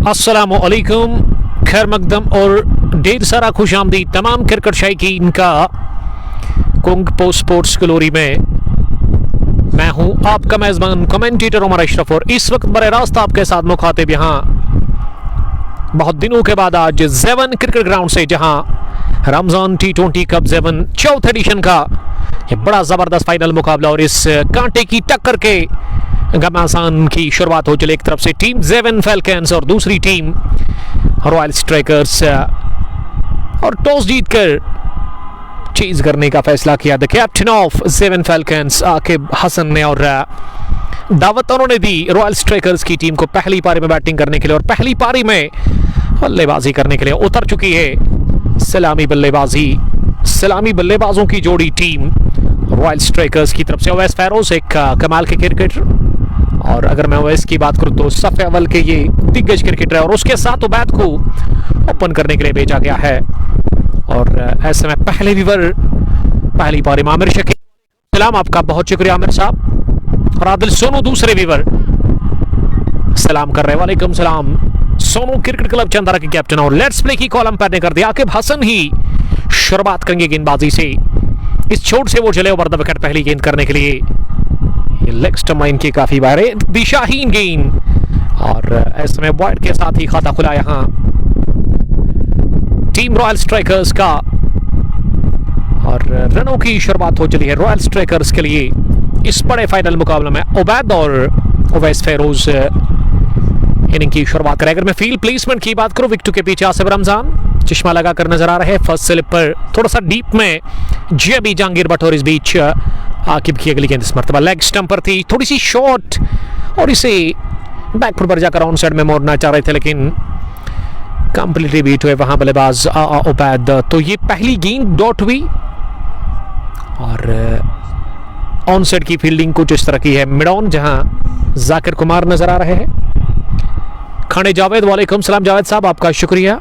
अस्सलामुअलैकुम, खैर मकदम और ढेर सारा खुश आमदीद तमाम क्रिकेट शायकीन का कुंग पोस्ट स्पोर्ट्स ग्लोरी में। मैं हूं आपका मेज़बान कमेंटेटर उमर अशरफ और इस वक्त बरे रास्त आपके साथ मुखातिब यहाँ बहुत दिनों के बाद आज ज़ेवन क्रिकेट ग्राउंड से, जहां रमज़ान T20 कप ज़ेवन चौथे एडिशन का ये बड़ा ज़बरदस्त फाइनल मुकाबला और इस कांटे की टक्कर के घमासान की शुरुआत हो चली। एक तरफ से टीम ज़ेवन फैल्कन्स और दूसरी टीम रॉयल स्ट्राइकर्स, और टॉस जीतकर चेज करने का फैसला किया the captain of Zewan Falcons Aqib Hasan ने, और दावत उन्होंने दी रॉयल स्ट्राइकर्स की टीम को पहली पारी में बैटिंग करने के लिए, और पहली पारी में बल्लेबाजी करने के लिए उतर चुकी है सलामी बल्लेबाजों की जोड़ी टीम रॉयल स्ट्राइकर्स की तरफ से। ओवैस फेरोज एक कमाल के क्रिकेटर, और अगर मैं ओवैस की बात करूं तो सफ़े अव्वल के ये दिग्गज क्रिकेटर है, और उसके साथ उबैद को ओपन करने के लिए भेजा गया है। और ऐसे में पहले विवर पहली पारी में आमिर शकील, सलाम आपका बहुत शुक्रिया आमिर साहब, और आदिल सोनू दूसरे विवर सलाम कर रहे हैं, वालेकुम सलाम। सोनू क्रिकेट क्लब चंदारा के कैप्टन और लेट्स प्ले की कॉलम पर ने कर दिया आकिब हसन ही शुरुआत करेंगे गेंदबाजी से। इस छोट से वो चले ओवर द विकेट पहली गेंद करने के लिए, ये लेग स्टंप इनकी काफी बार है, दिशाहीन गेंद, और ऐसे में वाइड के साथ ही खाता खुला यहां टीम रॉयल स्ट्राइकर्स का, और रनों की शुरुआत हो चली है रॉयल स्ट्राइकर्स के लिए इस बड़े फाइनल मुकाबले में। उबैद और ओवैस फेरोज इनिंग की शुरुआत करें। अगर मैं फील्ड प्लेसमेंट की बात करूं, विकेट के पीछे आसिफ रमजान चश्मा लगा कर नजर आ रहे हैं, फर्स्ट स्लिप पर थोड़ा सा डीप में जेबी जहांगीर भट्ट, और इस बीच आकिब की अगली गेंद इस मरतबा लेग स्टंप पर थी, थोड़ी सी शॉर्ट, और इसे बैकफुट पर जाकर ऑन साइड में मोड़ना चाह रहे थे, लेकिन कंप्लीटली बीट हुए वहां बल्लेबाज उबैद। तो ये पहली गेंद डॉट हुई, और ऑन साइड की फील्डिंग कुछ इस तरह की है मिड ऑन, जहां जाकिर कुमार नजर आ रहे हैं। खाने जावेद, वालेकुम सलाम जावेद साहब आपका शुक्रिया,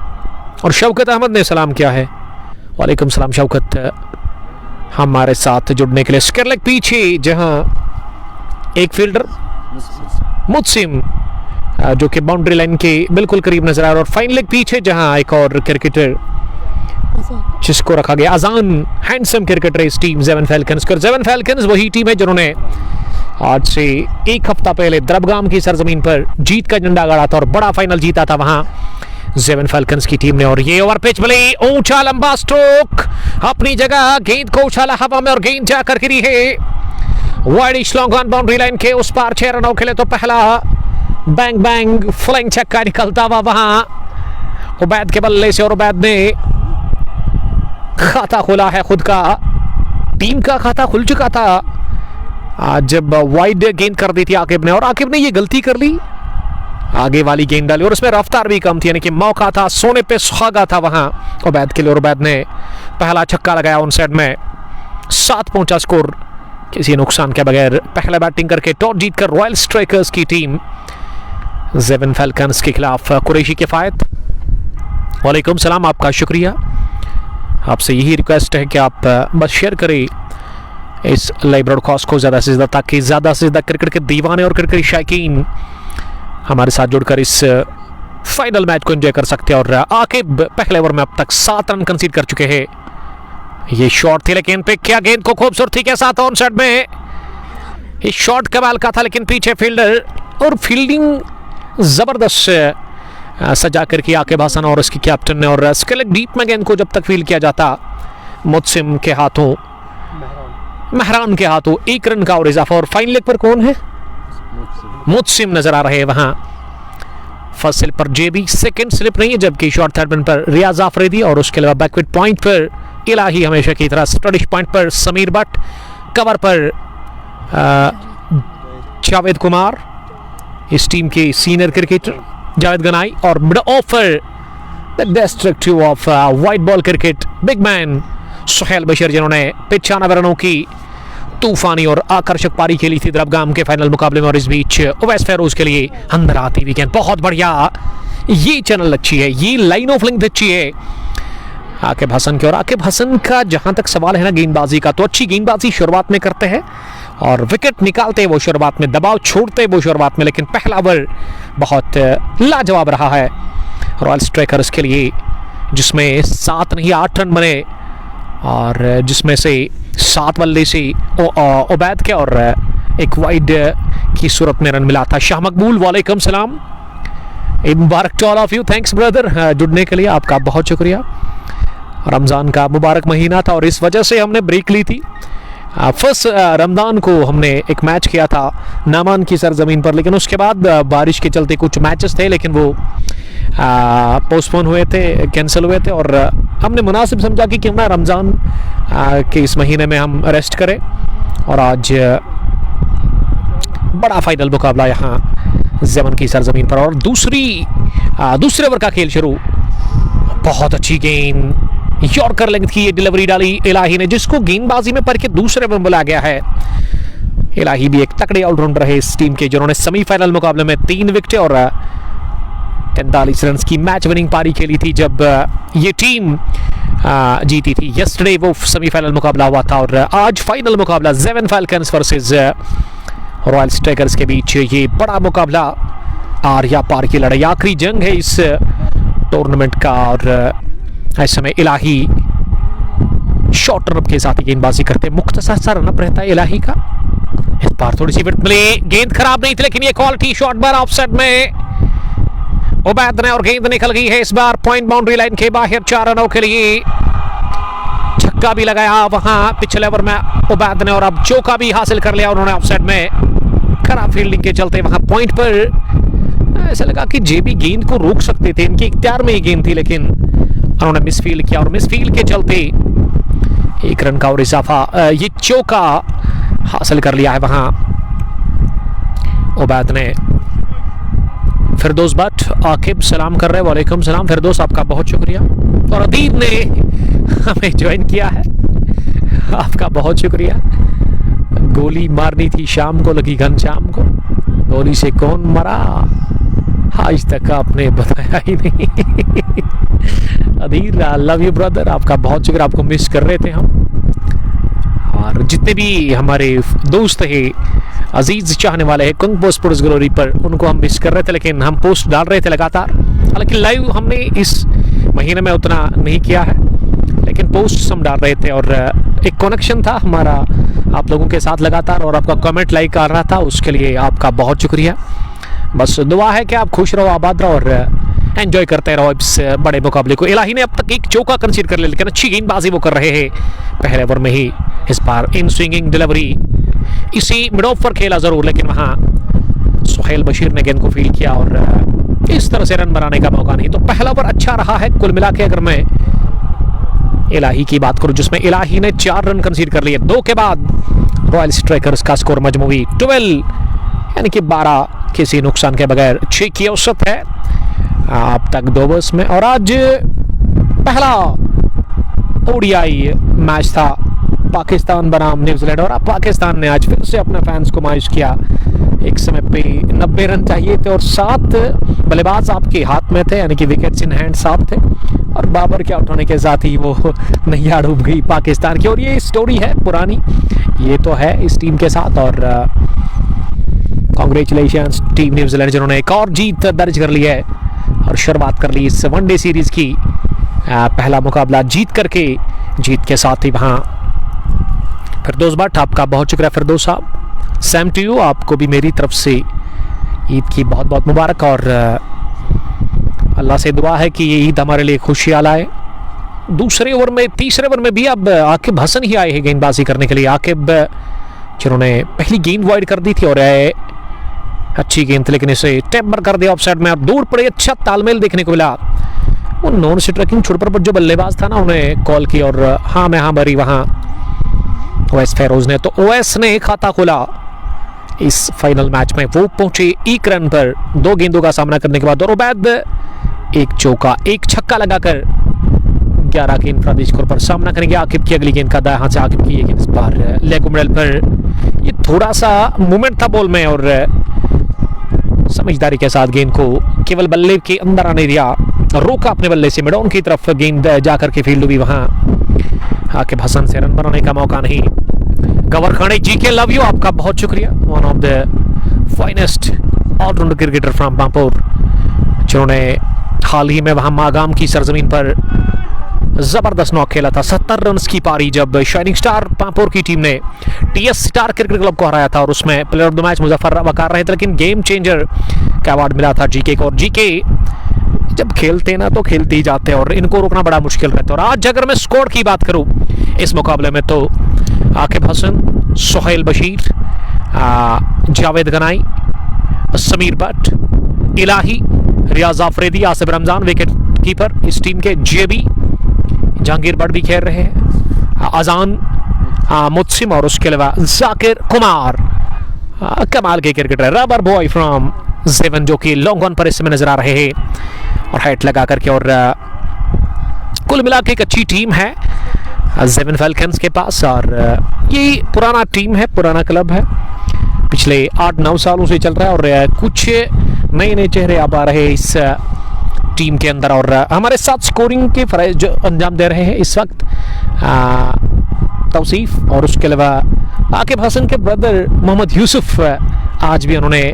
और शौकत अहमद ने सलाम किया है, वालेकुम सलाम शौकत, हमारे साथ जुड़ने के लिए। स्क्वायर लेग पीछे जहां एक फील्डर मुत्सिम जो कि बाउंड्री लाइन के बिल्कुल करीब नजर आ रहा है, और फाइन लेग पीछे जहां एक और क्रिकेटर जिसको रखा गया अजान, हैंडसम क्रिकेटर इस टीम ज़ेवन फैल्कन्स कर। ज़ेवन फैल्कन्स वही टीम है जिन्होंने आज से एक हफ्ता पहले द्रबगाम की सरजमीन पर जीत का झंडा गाड़ा था और बड़ा फाइनल जीता था वहां ज़ेवन फैल्कन्स की टीम ने। और ये ओवर पिच भले ऊंचा लंबा स्ट्रोक अपनी जगह, गेंद को उछाला हवा में और गेंद जाकर गिरी है wide long on boundary line के उस पार। 6 रनों के लिए तो पहला बैंग बैंग फ्लाइंग छक्का निकलता हुआ वहां उबैद के बल्ले से, और उबैद ने खाता खोला है खुद का, टीम का खाता खुल चुका था जब वाइड गेंद कर दी थी आकिब ने, और आकिब ने ये गलती कर ली, आगे वाली गेंद डाली और उसमें रफ्तार भी कम थी, यानी कि मौका था, सोने पे सुहागा था वहां उबैद के लिए, और उबैद ने पहला छक्का लगाया ऑन साइड में। 7 पहुंचा स्कोर किसी नुकसान के बगैर, पहले बैटिंग करके टॉस जीतकर रॉयल स्ट्राइकर्स की टीम ज़ेवन फैल्कन्स के खिलाफ। कुरैशी किफायत, वालेकुम सलाम आपका शुक्रिया, आपसे यही रिक्वेस्ट है कि आप बस शेयर करें इस लाइव ब्रॉडकास्ट को ज़्यादा से ज़्यादा, ताकि ज़्यादा से ज़्यादा क्रिकेट के दीवाने और क्रिकेट शायकीन हमारे साथ जुड़कर इस फाइनल मैच को एंजॉय कर सकते हैं। और आकिब पहले ओवर में अब तक 7 रन कंसीड कर चुके हैं। ये शॉट थी, लेकिन पिक किया गेंद को खूबसूरती के साथ ऑन साइड में, ये शॉट कमाल का था, लेकिन पीछे फील्डर, और फील्डिंग ज़बरदस्त सजा कर किया आकिब हसन और उसकी कैप्टन ने, और स्क्वायर लेग डीप में गेंद को जब तक फील्ड किया जाता मुत्सिम के हाथों, महरान के हाथों 1 रन का और इजाफा। और फाइन लेग पर कौन है? मुत्सिम नजर आ रहे हैं वहां। फर्स्ट स्लिप पर जेबी, सेकंड स्लिप नहीं है, जबकि शॉर्ट थर्ड मैन पर रियाज आफरीदी, और उसके अलावा बैकविट पॉइंट पर इलाही हमेशा की तरह, स्टडिश पॉइंट पर समीर भट्ट, कवर पर जावेद कुमार इस टीम के सीनियर क्रिकेटर, जावेद गनाई, और mid offer the destructive of white ball cricket big man Suhail Bashir, जिन्होंने 95 रनों की तूफानी और आकर्षक पारी खेली थी द्रबगाम के फाइनल मुकाबले में। और इस बीच ओवैस फेरोज के लिए अंदर आती वीकेंड बहुत बढ़िया, ये चैनल अच्छी है, ये लाइन ऑफ लिंक अच्छी है, आकिब हसन की। और आकिब हसन का जहां तक सवाल है ना गेंदबाजी का, तो अच्छी गेंदबाजी शुरुआत में करते हैं और विकेट निकालते वो शुरुआत में, दबाव छोड़ते वो शुरुआत में, लेकिन पहला ओवर बहुत लाजवाब रहा है रॉयल स्ट्राइकर्स के लिए, जिसमें 7 नहीं 8 रन बने और जिसमें से 7 बल्ले से उबैद के और एक वाइड की सूरत में रन मिला था। शाह मकबूल, वालेकुम सलाम, ईद मुबारक to all of you, thanks brother जुड़ने के लिए, आपका बहुत शुक्रिया। रमज़ान का मुबारक महीना था और इस वजह से हमने ब्रेक ली थी। फर्स्ट रमज़ान को हमने एक मैच किया था नामान की सरजमीन पर, लेकिन उसके बाद बारिश के चलते कुछ मैचेस थे लेकिन वो पोस्टपोन हुए थे, कैंसिल हुए थे और हमने मुनासिब समझा कि क्यों ना रमज़ान के इस महीने में हम रेस्ट करें। और आज बड़ा फाइनल मुकाबला यहाँ ज़मन की सरजमीन पर और दूसरे ओवर का खेल शुरू। बहुत अच्छी गेंद, यॉर्कर लेंथ की ये डिलीवरी डाली इलाही ने, जिसको गेंदबाजी में पर के दूसरे ओवर बुलाया गया है। इलाही भी एक तकड़े ऑलराउंडर है इस टीम के, जिन्होंने सेमीफाइनल मुकाबले में 3 विकेट और 43 रन की मैच विनिंग पारी खेली थी जब ये टीम जीती थी। यस्टरडे वो सेमीफाइनल मुकाबला हुआ था और आज फाइनल मुकाबला ज़ेवन फाल्कन्स वर्सेस रॉयल स्ट्राइकर्स के बीच। ये बड़ा मुकाबला, आर या पार की लड़ाई, आखिरी जंग है इस टूर्नामेंट का और इस समय इलाही शॉर्ट रन के साथ गेंदबाजी करते, मुख्तसर सा रनअप रहता है इलाही का। इस बार थोड़ी सी विकेट मिली, गेंद खराब नहीं थी लेकिन ये क्वालिटी शॉट बार ऑफसाइड में उबैद ने और गेंद निकल गई है इस बार पॉइंट बाउंड्री लाइन के बाहर 4 रनों के लिए। छक्का भी लगाया वहां पिछले ओवर में उबैद ने और अब चौका भी हासिल कर लिया उन्होंने ऑफसाइड में। खराब फील्डिंग के चलते वहां पॉइंट पर ऐसा लगा कि जेबी गेंद को रोक सकते थे, इनके इख्तियार में ही गेंद थी लेकिन उन्होंने मिसफील्ड किया और मिसफील्ड के चलते 1 रन का और इजाफा, ये चौका हासिल कर लिया है वहां उबैद ने। फिरदौस भट्ट, आकिब सलाम कर रहे हैं, वालेकुम सलाम फिरदौस, आपका बहुत शुक्रिया। और अदीब ने हमें ज्वाइन किया है, आपका बहुत शुक्रिया। गोली मारनी थी शाम को, लगी घनश्याम को, गोली से कौन मरा आज तक आपने बताया ही नहीं। अदीर, आई लव यू ब्रदर, आपका बहुत शुक्रिया, आपको मिस कर रहे थे हम। और जितने भी हमारे दोस्त हैं, अजीज चाहने वाले हैं कुंग पोस्ट स्पोर्ट्स ग्लोरी पर, उनको हम मिस कर रहे थे लेकिन हम पोस्ट डाल रहे थे लगातार। हालांकि लाइव हमने इस महीने में उतना नहीं किया है लेकिन पोस्ट हम डाल रहे थे और एक कनेक्शन था हमारा आप लोगों के साथ लगातार और आपका कमेंट लाइक आ रहा था, उसके लिए आपका बहुत शुक्रिया। बस दुआ है कि आप खुश रहो, आबाद रहो और एंजॉय करते रहो इस बड़े मुकाबले को। इलाही ने अब तक एक चौका कंसीडर कर लिया लेकिन अच्छी गेंदबाजी वो कर रहे हैं पहले ओवर में ही। इस बार इन स्विंगिंग डिलीवरी, इसी मिड ऑफ पर खेला जरूर लेकिन वहां सुहेल बशीर ने गेंद को फील्ड किया और इस तरह से रन बनाने का मौका नहीं। तो पहला ओवर अच्छा रहा है कुल मिला के। अगर मैं इलाही की बात करूं जिसमें इलाही ने 4 रन कंसीडर कर लिए, 2 के बाद रॉयल स्ट्राइकर्स का स्कोर मजमूई 12 यानी कि 12 किसी नुकसान के बगैर 6 की औसत है अब तक 2 ओवर्स में। और आज पहला ओडीआई मैच था पाकिस्तान बनाम न्यूजीलैंड और अब पाकिस्तान ने आज फिर से अपने फैंस को मायूस किया। एक समय पे 90 रन चाहिए थे और 7 बल्लेबाज आपके हाथ में थे यानी कि विकेट्स इन हैंड 7 थे और बाबर के आउट होने के साथ ही वो नैया डूब गई पाकिस्तान की। और ये स्टोरी है पुरानी, ये तो है इस टीम के साथ और कांग्रेचुलेशंस टीम न्यूजीलैंड जिन्होंने एक और जीत दर्ज कर ली है और शुरुआत कर ली इस वनडे सीरीज की। पहला मुकाबला जीत के साथ ही वहाँ फिरदौस भट्ट, आपका बहुत शुक्रिया फिरदौस साहब। सेम टू यू, आपको भी मेरी तरफ से ईद की बहुत बहुत मुबारक और अल्लाह से दुआ है कि ये ईद हमारे लिए खुशियाँ लाए। तीसरे ओवर में भी अब आकिब हसन ही आए हैं गेंदबाजी करने के लिए। आकिब जिन्होंने पहली गेंद वाइड कर दी थी और अच्छी गेंद थी लेकिन इसे टेम्पर कर दिया ऑफसाइड में। अब दूर पड़े, अच्छा तालमेल देखने को मिला। वो नॉन स्ट्राइकिंग छोड़ पर जो बल्लेबाज था ना उन्हें कॉल की और हाँ में हाँ भरी वहाँ ओवैस फेरोज ने। तो ओवैस ने खाता खोला इस फाइनल मैच में, वो पहुंचे 1 रन पर 2 गेंदों का सामना करने के बाद और उबैद एक चौका 1 छक्का लगाकर 11 के इंफरादी स्कोर पर सामना करेंगे। आकिब की अगली गेंद का दाएं हाथ से आकिब की ये गेंद इस बार लेग मिडल पर, ये थोड़ा सा मूवमेंट था बॉल में और समझदारी के साथ गेंद को केवल बल्ले के अंदर आने दिया रोका अपने बल्ले से, मिडॉन की तरफ गेंद जाकर के फील्ड हुई, वहां आकिब हसन से रन बनाने का मौका नहीं। गवर खाने जी के लव यू, आपका बहुत शुक्रिया। One of the finest allrounder cricketer from Pampore, जिन्होंने हाल ही में वहां मागाम की सरजमीन पर जबरदस्त नॉक खेला था। 70 रन की पारी जब शाइनिंग स्टार पामपुर की टीम ने टीएस स्टार क्रिकेट क्लब को हराया था, और उसमें player of the match Muzaffar Waqar रहे थे, लेकिन गेम चेंजर का अवार्ड मिला था जीके को। और जीके जब खेलते ना तो खेलते ही जाते हैं, और इनको रोकना बड़ा मुश्किल रहता है। और आज अगर मैं स्कोर की बात करूं इस मुकाबले में, तो आकिब हसन, सोहेल बशीर, जावेद गनाई, समीर भट्ट, इलाही, रियाज आफरीदी, आसिफ रमजान विकेट कीपर इस टीम के, जेबी, जहांगीर भट्ट भी खेल रहे हैं, अजान, मुत्सिम, और उसके अलावा जाकिर कुमार, कमाल के क्रिकेटर, रबर बॉय फ्रॉम जेवन, जो कि लॉन्ग ऑन पर इस समय नजर आ रहे हैं और हाइट लगा करके। और कुल मिला के एक अच्छी टीम है जेवन फैल्कन्स के पास, और ये पुराना टीम है, पुराना क्लब है, पिछले 8-9 सालों से चल रहा है, और कुछ नए नए चेहरे अब आ रहे हैं इस टीम के अंदर। और हमारे साथ स्कोरिंग के फराइज जो अंजाम दे रहे हैं इस वक्त तौसीफ, और उसके अलावा आकिब हसन के ब्रदर मोहम्मद यूसुफ, आज भी उन्होंने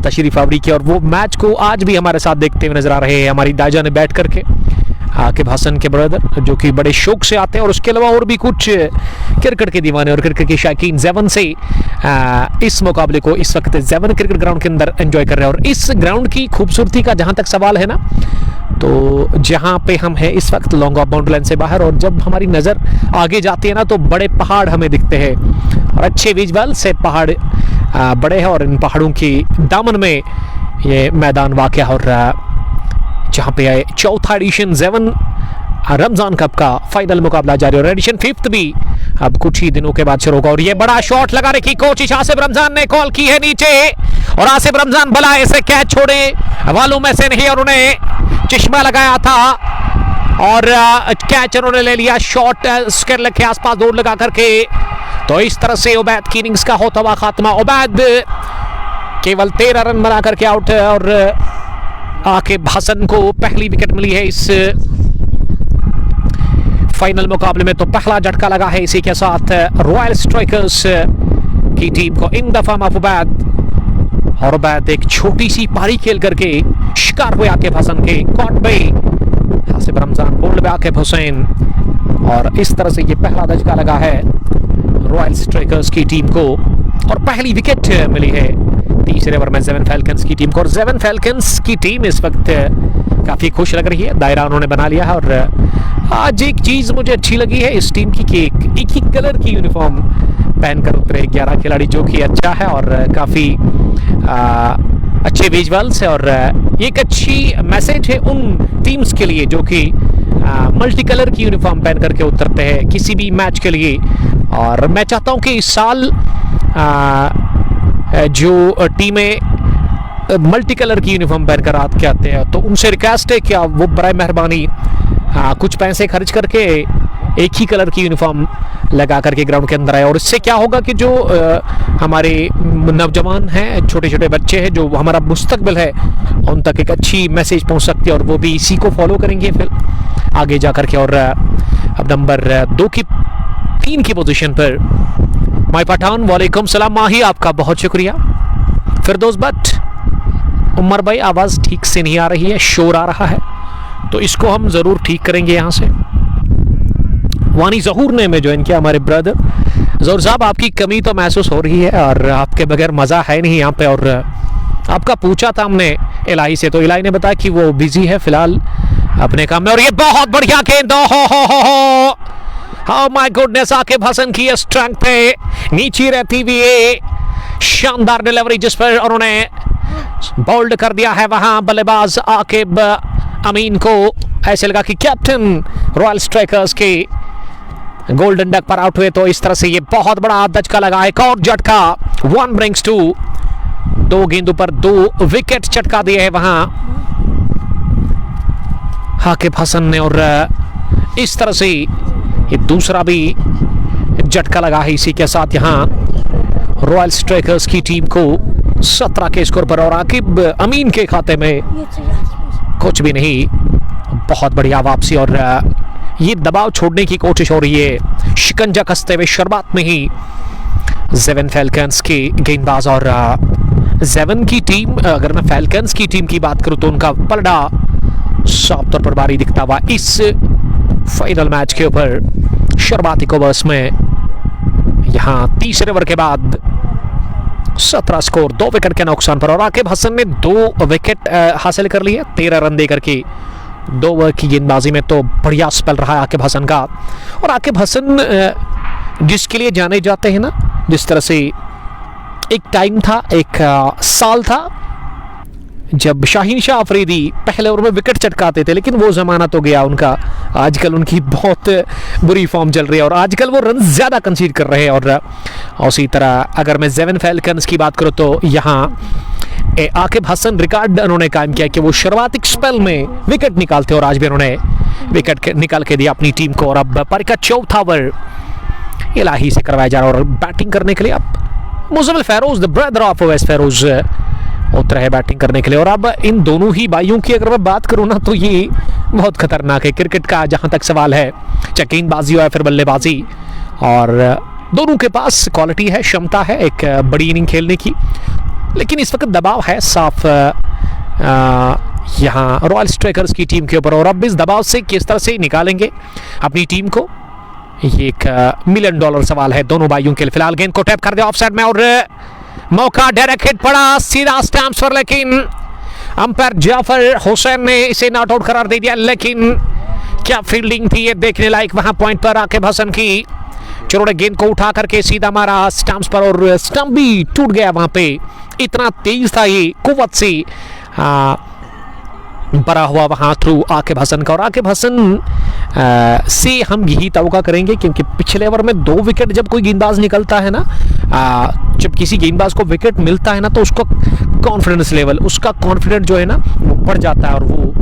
तशरीफ आवरी की, और वो मैच को आज भी हमारे साथ देखते हुए नजर आ रहे हैं हमारी दाजा ने बैठ करके। आकिब हसन के ब्रदर जो कि बड़े शौक से आते हैं, और उसके अलावा और भी कुछ क्रिकेट के दीवाने और क्रिकेट के शौकीन जेवन से इस मुकाबले को इस वक्त जेवन क्रिकेट ग्राउंड के अंदर एंजॉय कर रहे हैं। और इस ग्राउंड की खूबसूरती का जहां तक सवाल है ना, तो जहां पे हम हैं इस वक्त लॉन्ग ऑफ बाउंड्री लाइन से बाहर, और जब हमारी नज़र आगे जाती है ना तो बड़े पहाड़ हमें दिखते हैं, और अच्छे विजुअल से पहाड़ बड़े हैं, और इन पहाड़ों की दामन में ये मैदान वाक़ है, और जहाँ पे आए चौथा एडिशन जेवन रमजान कप का फाइनल मुकाबला जारी, और एडिशन 5th भी अब कुछ ही दिनों के बाद शुरू होगा। और ये बड़ा शॉट लगाने की कोशिश आसिफ रमजान ने कॉल की है नीचे, और आसिफ रमजान भला ऐसे कैच छोड़े वालों में से नहीं, और उन्हें चश्मा लगाया था और कैच उन्होंने ले लिया। शॉट स्केल के आसपास दौड़ लगा करके, तो इस तरह से उबैद की इनिंग्स का होता हुआ खात्मा। उबैद केवल 13 रन बना करके आउट है, और आकिब हसन को पहली विकेट मिली है इस फाइनल मुकाबले में, तो पहला झटका लगा है। इसी के साथ रॉयल स्ट्राइकर्स की टीम को इन दफा माफ उबैद, और उबैद एक छोटी सी पारी खेल करके शिकार हुए आकिब हसन के, caught by Asif Ramzan, bowled by Aqib Hussain, और इस तरह से ये पहला झटका लगा है रॉयल स्ट्राइकर्स की टीम को, और पहली विकेट मिली है तीसरे ओवर में जेवन फैल्कन्स की टीम को। और जेवन फैल्कन्स की टीम इस वक्त काफ़ी खुश लग रही है, दायरा उन्होंने बना लिया है। और आज एक चीज़ मुझे अच्छी लगी है इस टीम की कि एक ही कलर की यूनिफॉर्म पहनकर उतरे 11 खिलाड़ी, जो कि अच्छा है और काफ़ी अच्छे विजुअल्स है, और एक अच्छी मैसेज है उन टीम्स के लिए जो कि मल्टी कलर की यूनिफॉर्म पहन करके उतरते हैं किसी भी मैच के लिए। और मैं चाहता हूं कि इस साल जो टीमें मल्टी कलर की यूनिफॉर्म पहनकर आते हैं तो उनसे रिक्वेस्ट है कि वो बराए मेहरबानी कुछ पैसे खर्च करके एक ही कलर की यूनिफॉर्म लगा करके ग्राउंड के अंदर आए। और इससे क्या होगा कि जो हमारे नौजवान हैं, छोटे छोटे बच्चे हैं, जो हमारा मुस्तकबिल है, उन तक एक अच्छी मैसेज पहुंच सकती है और वो भी इसी को फॉलो करेंगे फिर आगे जा करके। और अब नंबर 3 की पोजीशन पर माई पठान, वालेकुम सलाम माही, आपका बहुत शुक्रिया। फिरदौस भट्ट, उमर भाई आवाज़ ठीक से नहीं आ रही है, शोर आ रहा है, तो इसको हम ज़रूर ठीक करेंगे यहाँ से। वानी जहूर ने में ज्वाइन किया, हमारे ब्रदर जहूर साहब, आपकी कमी तो महसूस हो रही है और आपके बगैर मज़ा है नहीं यहाँ पे। और आपका पूछा था हमने इलाही से, तो इलाही ने बताया कि वो बिजी है फिलहाल अपने काम में। और ये बहुत बढ़िया गेंद, हो माय गुडनेस, आकिब हसन की स्ट्रेंथ पे नीचे रहती हुई शानदार डिलीवरी जिस पर उन्होंने बोल्ड कर दिया है वहां बल्लेबाज आकिब अमीन को। ऐसे लगा कि कैप्टन रॉयल स्ट्राइकर्स के गोल्डन डक पर आउट हुए। तो इस तरह से ये बहुत बड़ा झटका लगा है, एक और झटका, 1 brings 2, 2 गेंदों पर 2 विकेट चटका दिए है वहां आकिब हसन ने। और इस तरह से ये दूसरा भी झटका लगा है। इसी के साथ यहाँ रॉयल स्ट्राइकर्स की टीम को 17 के स्कोर पर, और आकिब अमीन के खाते में कुछ भी नहीं। बहुत बढ़िया वापसी और ये दबाव छोड़ने की कोशिश हो रही है शिकंजा कसते हुए शुरुआत में ही ज़ेवन फैल्कन्स के गेंदबाज। और ज़ेवन की टीम, अगर मैं फैल्कन्स की टीम की बात करूं तो उनका पलड़ा साफ तौर पर भारी दिखता हुआ इस फाइनल मैच के ऊपर। शुरुआती ओवर्स में यहां तीसरे ओवर के बाद 17 स्कोर, 2 विकेट के नुकसान पर। और आकिब हसन ने 2 विकेट हासिल कर लिए 13 रन देकर के। 2 ओवर की गेंदबाजी में तो बढ़िया स्पेल रहा है आकिब हसन का। और आकिब हसन जिसके लिए जाने जाते हैं ना, जिस तरह से एक टाइम था, एक साल था जब शाहीन शाह अफरीदी पहले ओवर में विकेट चटकाते थे, लेकिन वो ज़माना तो गया उनका। आजकल उनकी बहुत बुरी फॉर्म चल रही है और आजकल वो रन ज़्यादा कंसीड कर रहे हैं। और उसी तरह अगर मैं ज़ेवन फैल्कन्स की बात करूँ तो यहाँ आकिब हसन रिकॉर्ड उन्होंने कायम किया कि वो शुरुआती स्पेल में विकेट निकालते और आज भी उन्होंने विकेट निकाल के दिया अपनी टीम को। और अब पारी का चौथा ओवर इलाही से करवाया जा रहा है और बैटिंग करने के लिए अब Muzammil Feroz, the brother of Owais Feroz, उतरा है बैटिंग करने के लिए। और अब इन दोनों ही भाइयों की अगर मैं बात करूं ना तो ये बहुत खतरनाक है क्रिकेट का जहां तक सवाल है, चाहे गेंदबाजी हो या फिर बल्लेबाजी। और दोनों के पास क्वालिटी है, क्षमता है एक बड़ी इनिंग खेलने की, लेकिन इस वक्त दबाव है साफ यहाँ रॉयल स्ट्राइकर्स की टीम के ऊपर। और अब इस दबाव से किस तरह से निकालेंगे अपनी टीम को, ये एक $1 मिलियन सवाल है दोनों भाइयों के लिए। फिलहाल गेंद को टैप कर दिया ऑफ साइड में और मौका डायरेक्ट हिट पड़ा सीधा स्टैम्प्स पर, लेकिन अंपायर जाफर हुसैन ने इसे नॉट आउट करार दे दिया। लेकिन क्या फील्डिंग थी ये देखने लायक वहां पॉइंट पर आकिब हसन की। जिन्होंने गेंद को उठा करके सीधा मारा स्टंप्स पर और स्टंप भी टूट गया वहां पे। इतना तेज था ये, कुव्वत से भरा हुआ वहां थ्रू आकिब हसन का। और आकिब हसन से हम यही तवक्का करेंगे क्योंकि पिछले ओवर में 2 विकेट जब कोई गेंदबाज निकलता है ना, जब किसी गेंदबाज को विकेट मिलता है ना तो उसको कॉन्फिडेंस लेवल, उसका कॉन्फिडेंस जो है ना वो बढ़ जाता है। और वो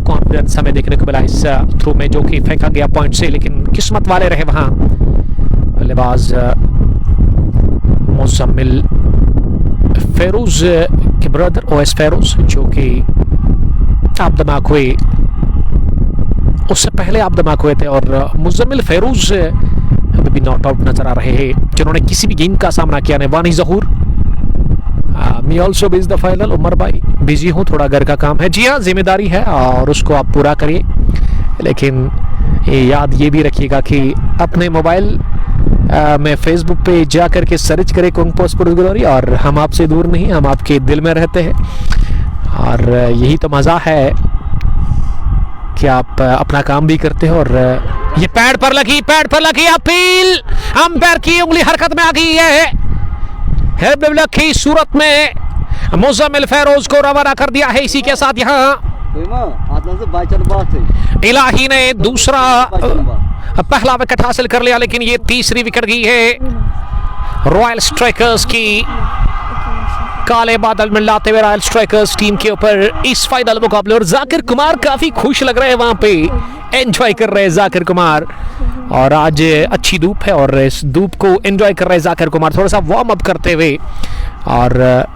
कॉन्फिडेंस हमें देखने को मिला इस थ्रू में जो कि फेंका गया पॉइंट से, लेकिन किस्मत वाले रहे वहां बल्लेबाज मुज़म्मिल फ़ैरोज़ के ब्रदर ओवैस फ़ैरोज़, जो कि आप दिमाग हुए, उससे पहले आप दिमाग हुए थे। और मुज़म्मिल फ़ैरोज़ अभी भी नॉट आउट नजर आ रहे हैं, जिन्होंने किसी भी गेंद का सामना किया नहीं। वानी ज़हूर, मी ऑल्सो बीज द फाइनल। उमर भाई बिजी हूँ, थोड़ा घर का काम है। जी हाँ, जिम्मेदारी है और उसको आप पूरा करिए, लेकिन याद ये भी रखिएगा कि अपने मोबाइल में फेसबुक पे जा करके सर्च करें कुंग स्पोर्ट्स ग्लोरी। और हम आपसे दूर नहीं, हम आपके दिल में रहते हैं और यही तो मज़ा है कि आप अपना काम भी करते हो। और ये पैड पर लगी अपील, अंपायर की उंगली हरकत में आ गई है। हेल्प की सूरत में मुज़म्मिल फ़ैरोज़ को रवाना कर दिया है। इसी के साथ यहाँ इलाही ने दूसरा पहला विकेट हासिल कर लिया, लेकिन ये तीसरी विकेट गई है रॉयल स्ट्राइकर्स की। काले बादल मिलाते हुए रॉयल स्ट्राइकर्स टीम के ऊपर इस फाइनल मुकाबले। और जाकिर कुमार काफी खुश लग रहे हैं, वहां पे एंजॉय कर रहे हैं जाकिर कुमार। और आज अच्छी धूप है और इस धूप को एंजॉय कर रहे हैं जाकिर कुमार, थोड़ा सा वार्म अप करते हुए। और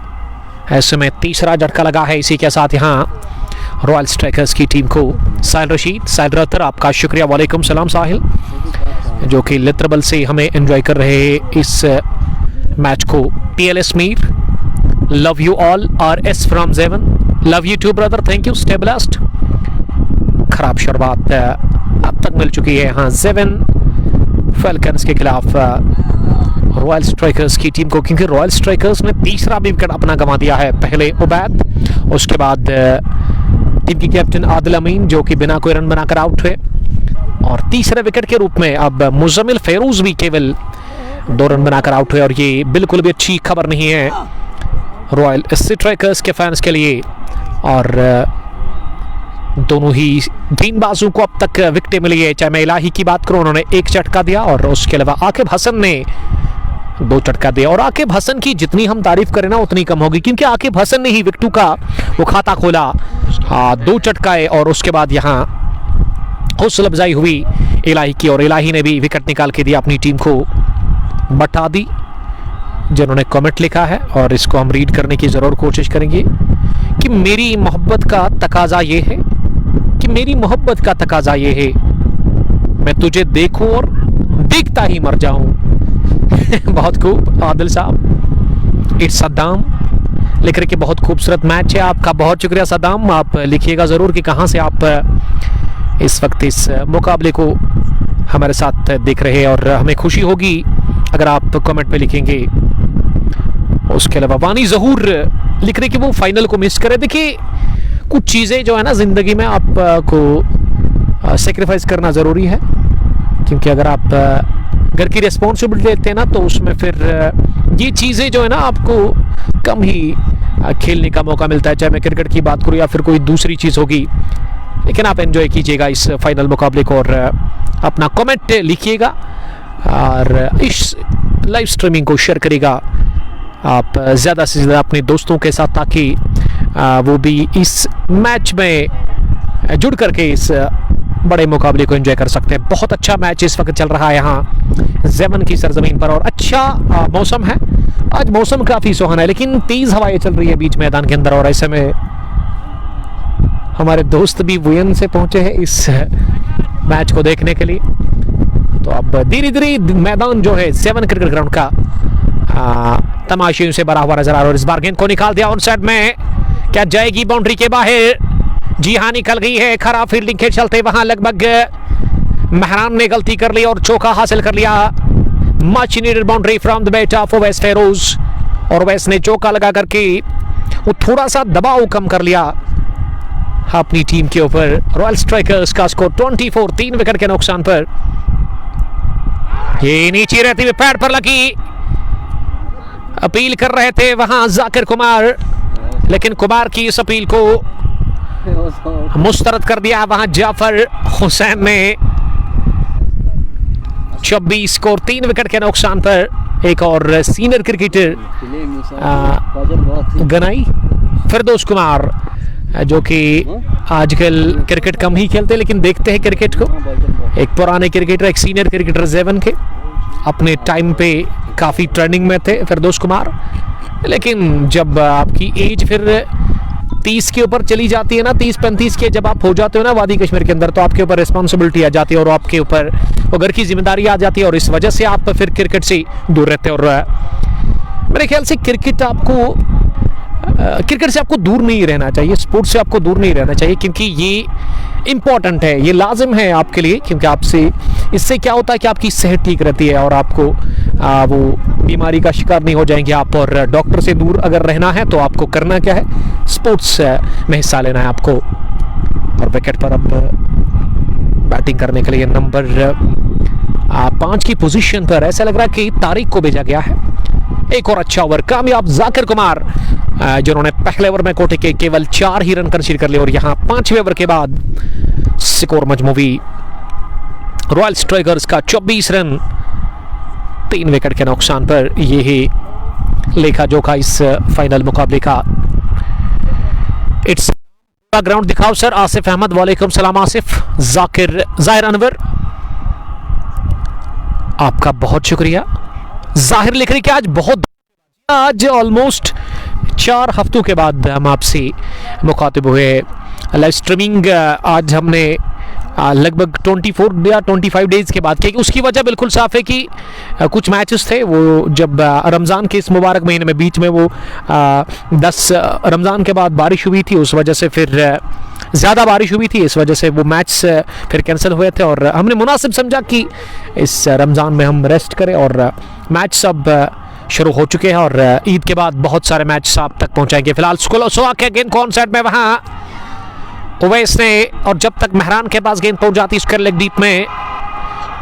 ऐसे में तीसरा झटका लगा है। इसी के साथ यहाँ रॉयल स्ट्राइकर्स की टीम को साहिल रशीद, साहिल रतर, आपका शुक्रिया। वालेकुम सलाम साहिल, जो कि लित्रबल से हमें एंजॉय कर रहे हैं इस मैच को। PLS Mir, love you all, RS from Zewan, love you too brother, thank you, stay blessed. खराब शुरुआत अब तक मिल चुकी है यहाँ ज़ेवन फैल्कन्स के खिलाफ रॉयल स्ट्राइकर्स की टीम को, क्योंकि रॉयल स्ट्राइकर्स ने तीसरा भी विकेट अपना गंवा दिया है। पहले उबैद, उसके बाद टीम की कैप्टन आदिल अमीन, जो कि बिना कोई रन बनाकर आउट हुए। और तीसरे विकेट के रूप में अब मुज़म्मिल फ़ैरोज़ भी केवल 2 रन बनाकर आउट हुए। और ये बिल्कुल भी अच्छी खबर नहीं है रॉयल स्ट्राइकर्स के फैंस के लिए। और दोनों ही गेंदबाजों को अब तक विकेटें मिली है। चाहे मैं इलाही की बात करूं, उन्होंने 1 झटका दिया और उसके अलावा आकिब हसन ने 2 झटका दिया। और आकिब हसन की जितनी हम तारीफ करें ना उतनी कम होगी, क्योंकि आकिब हसन ने ही विकेटों का वो खाता खोला। 2 झटकाए और उसके बाद यहाँ हौसला अफजाई हुई इलाही की, और इलाही ने भी विकेट निकाल के दिया अपनी टीम को। बता दी जिन्होंने कमेंट लिखा है, और इसको हम रीड करने की ज़रूर कोशिश करेंगे कि मेरी मोहब्बत का तकाजा ये है कि मेरी मोहब्बत का तकाजा ये है, मैं तुझे देखूं और देखता ही मर जाऊं। बहुत खूब आदिल साहब, इट्स सद्दाम लिख रहे कि बहुत खूबसूरत मैच है। आपका बहुत शुक्रिया सद्दाम। आप लिखिएगा ज़रूर कि कहाँ से आप इस वक्त इस मुकाबले को हमारे साथ देख रहे हैं, और हमें खुशी होगी अगर आप कमेंट पे लिखेंगे। उसके अलावा वानी ज़हूर लिख रहे कि वो फाइनल को मिस करे। देखिए, कुछ चीज़ें जो है ना ज़िंदगी में आपको सेक्रीफाइस करना ज़रूरी है, क्योंकि अगर आप घर की रिस्पॉन्सिबिलिटी लेते हैं ना, तो उसमें फिर ये चीज़ें जो है ना आपको कम ही खेलने का मौका मिलता है, चाहे मैं क्रिकेट की बात करूँ या फिर कोई दूसरी चीज़ होगी। लेकिन आप एंजॉय कीजिएगा इस फाइनल मुकाबले को, और अपना कमेंट लिखिएगा और इस लाइव स्ट्रीमिंग को शेयर करिएगा आप ज़्यादा से ज़्यादा अपने दोस्तों के साथ, ताकि वो भी इस मैच में जुड़ करके इस बड़े मुकाबले को एंजॉय कर सकते हैं। बहुत अच्छा मैच इस वक्त चल रहा है यहाँ ज़ेवन की सरजमीन पर, और अच्छा मौसम है। आज मौसम काफ़ी सुहाना है, लेकिन तेज़ हवाएं चल रही है बीच मैदान के अंदर, और ऐसे में हमारे दोस्त भी वुयन से पहुंचे हैं इस मैच को देखने के लिए। तो अब धीरे धीरे मैदान जो है ज़ेवन क्रिकेट ग्राउंड का तमाशियों से भरा हुआ नजर आ रहा है। और इस बार गेंद को निकाल दिया ऑन साइड में, क्या जाएगी बाउंड्री के बाहर? जी हाँ, निकल गई है। खराब फील्डिंग के चलते वहां लगभग महरान ने गलती कर ली और चौका हासिल कर लिया। Much needed boundary from the bat of Owais Feroz, और ओवैस ने चौका लगा करके वो थोड़ा सा दबाव कम कर लिया अपनी टीम के ऊपर। रॉयल स्ट्राइकर्स का स्कोर 24, 3 विकेट के नुकसान पर। ये नीचे रहती हुई पैड पर लगी, अपील कर रहे थे वहां जाकिर कुमार, लेकिन कुमार की इस अपील को मुस्तरद कर दिया वहां जाफर हुसैन ने। 24 स्कोर, 3 विकेट के नुकसान पर। एक और सीनियर क्रिकेटर गनाई फिरदौस कुमार, जो कि आजकल क्रिकेट कम ही खेलते लेकिन देखते हैं क्रिकेट को। एक पुराने क्रिकेटर, एक सीनियर क्रिकेटर ज़ेवन के, अपने टाइम पे काफ़ी ट्रेंडिंग में थे फिरदौस कुमार। लेकिन जब आपकी एज फिर 30 के ऊपर चली जाती है ना, 30-35 के जब आप हो जाते हो ना वादी कश्मीर के अंदर, तो आपके ऊपर रिस्पॉन्सिबिलिटी आ जाती है और आपके ऊपर वो घर की जिम्मेदारी आ जाती है, और इस वजह से आप फिर क्रिकेट से दूर रहते हैं। और मेरे ख्याल से क्रिकेट से आपको दूर नहीं रहना चाहिए, स्पोर्ट्स से आपको दूर नहीं रहना चाहिए, क्योंकि ये इम्पॉर्टेंट है, ये लाजिम है आपके लिए। क्योंकि आपसे इससे क्या होता है कि आपकी सेहत ठीक रहती है और आपको वो बीमारी का शिकार नहीं हो जाएंगे आप। और डॉक्टर से दूर अगर रहना है तो आपको करना क्या है, स्पोर्ट्स में हिस्सा लेना है आपको। और विकेट पर अब बैटिंग करने के लिए नंबर 5 की पोजीशन पर ऐसा लग रहा है कि तारिक को भेजा गया है। एक और अच्छा ओवर, कामयाब जाकिर कुमार, जिन्होंने पहले ओवर में कोटे के केवल 4 ही रन कंसीड कर लिए, और यहाँ 5वें ओवर के बाद स्कोर मजमूवी रॉयल स्ट्राइकर्स का 24 रन 3 विकेट के नुकसान पर। ये ही लेखा जोखा इस फाइनल मुकाबले का। इट्स ग्राउंड दिखाओ सर। आसिफ अहमद, वालेकुम सलाम आसिफ। जाहिर अनवर, आपका बहुत शुक्रिया। जाहिर लिख रही कि आज ऑलमोस्ट 4 हफ्तों के बाद हम आपसे मुखातिब हुए। लाइव स्ट्रीमिंग आज हमने लगभग 24 या 25 डेज के बाद, क्योंकि उसकी वजह बिल्कुल साफ है कि कुछ मैचेस थे वो जब रमज़ान के इस मुबारक महीने में बीच में वो 10 रमज़ान के बाद बारिश हुई थी, उस वजह से फिर ज़्यादा बारिश हुई थी, इस वजह से वो मैच फिर कैंसिल हुए थे। और हमने मुनासिब समझा कि इस रमज़ान में हम रेस्ट करें, और मैच सब शुरू हो चुके हैं और ईद के बाद बहुत सारे मैच आप तक पहुंचाएंगे। फिलहाल सोआ के गेंद कौन साइड में वहां ओवैस ने, और जब तक महरान के पास गेंद पहुंच जाती उसके लेग डीप में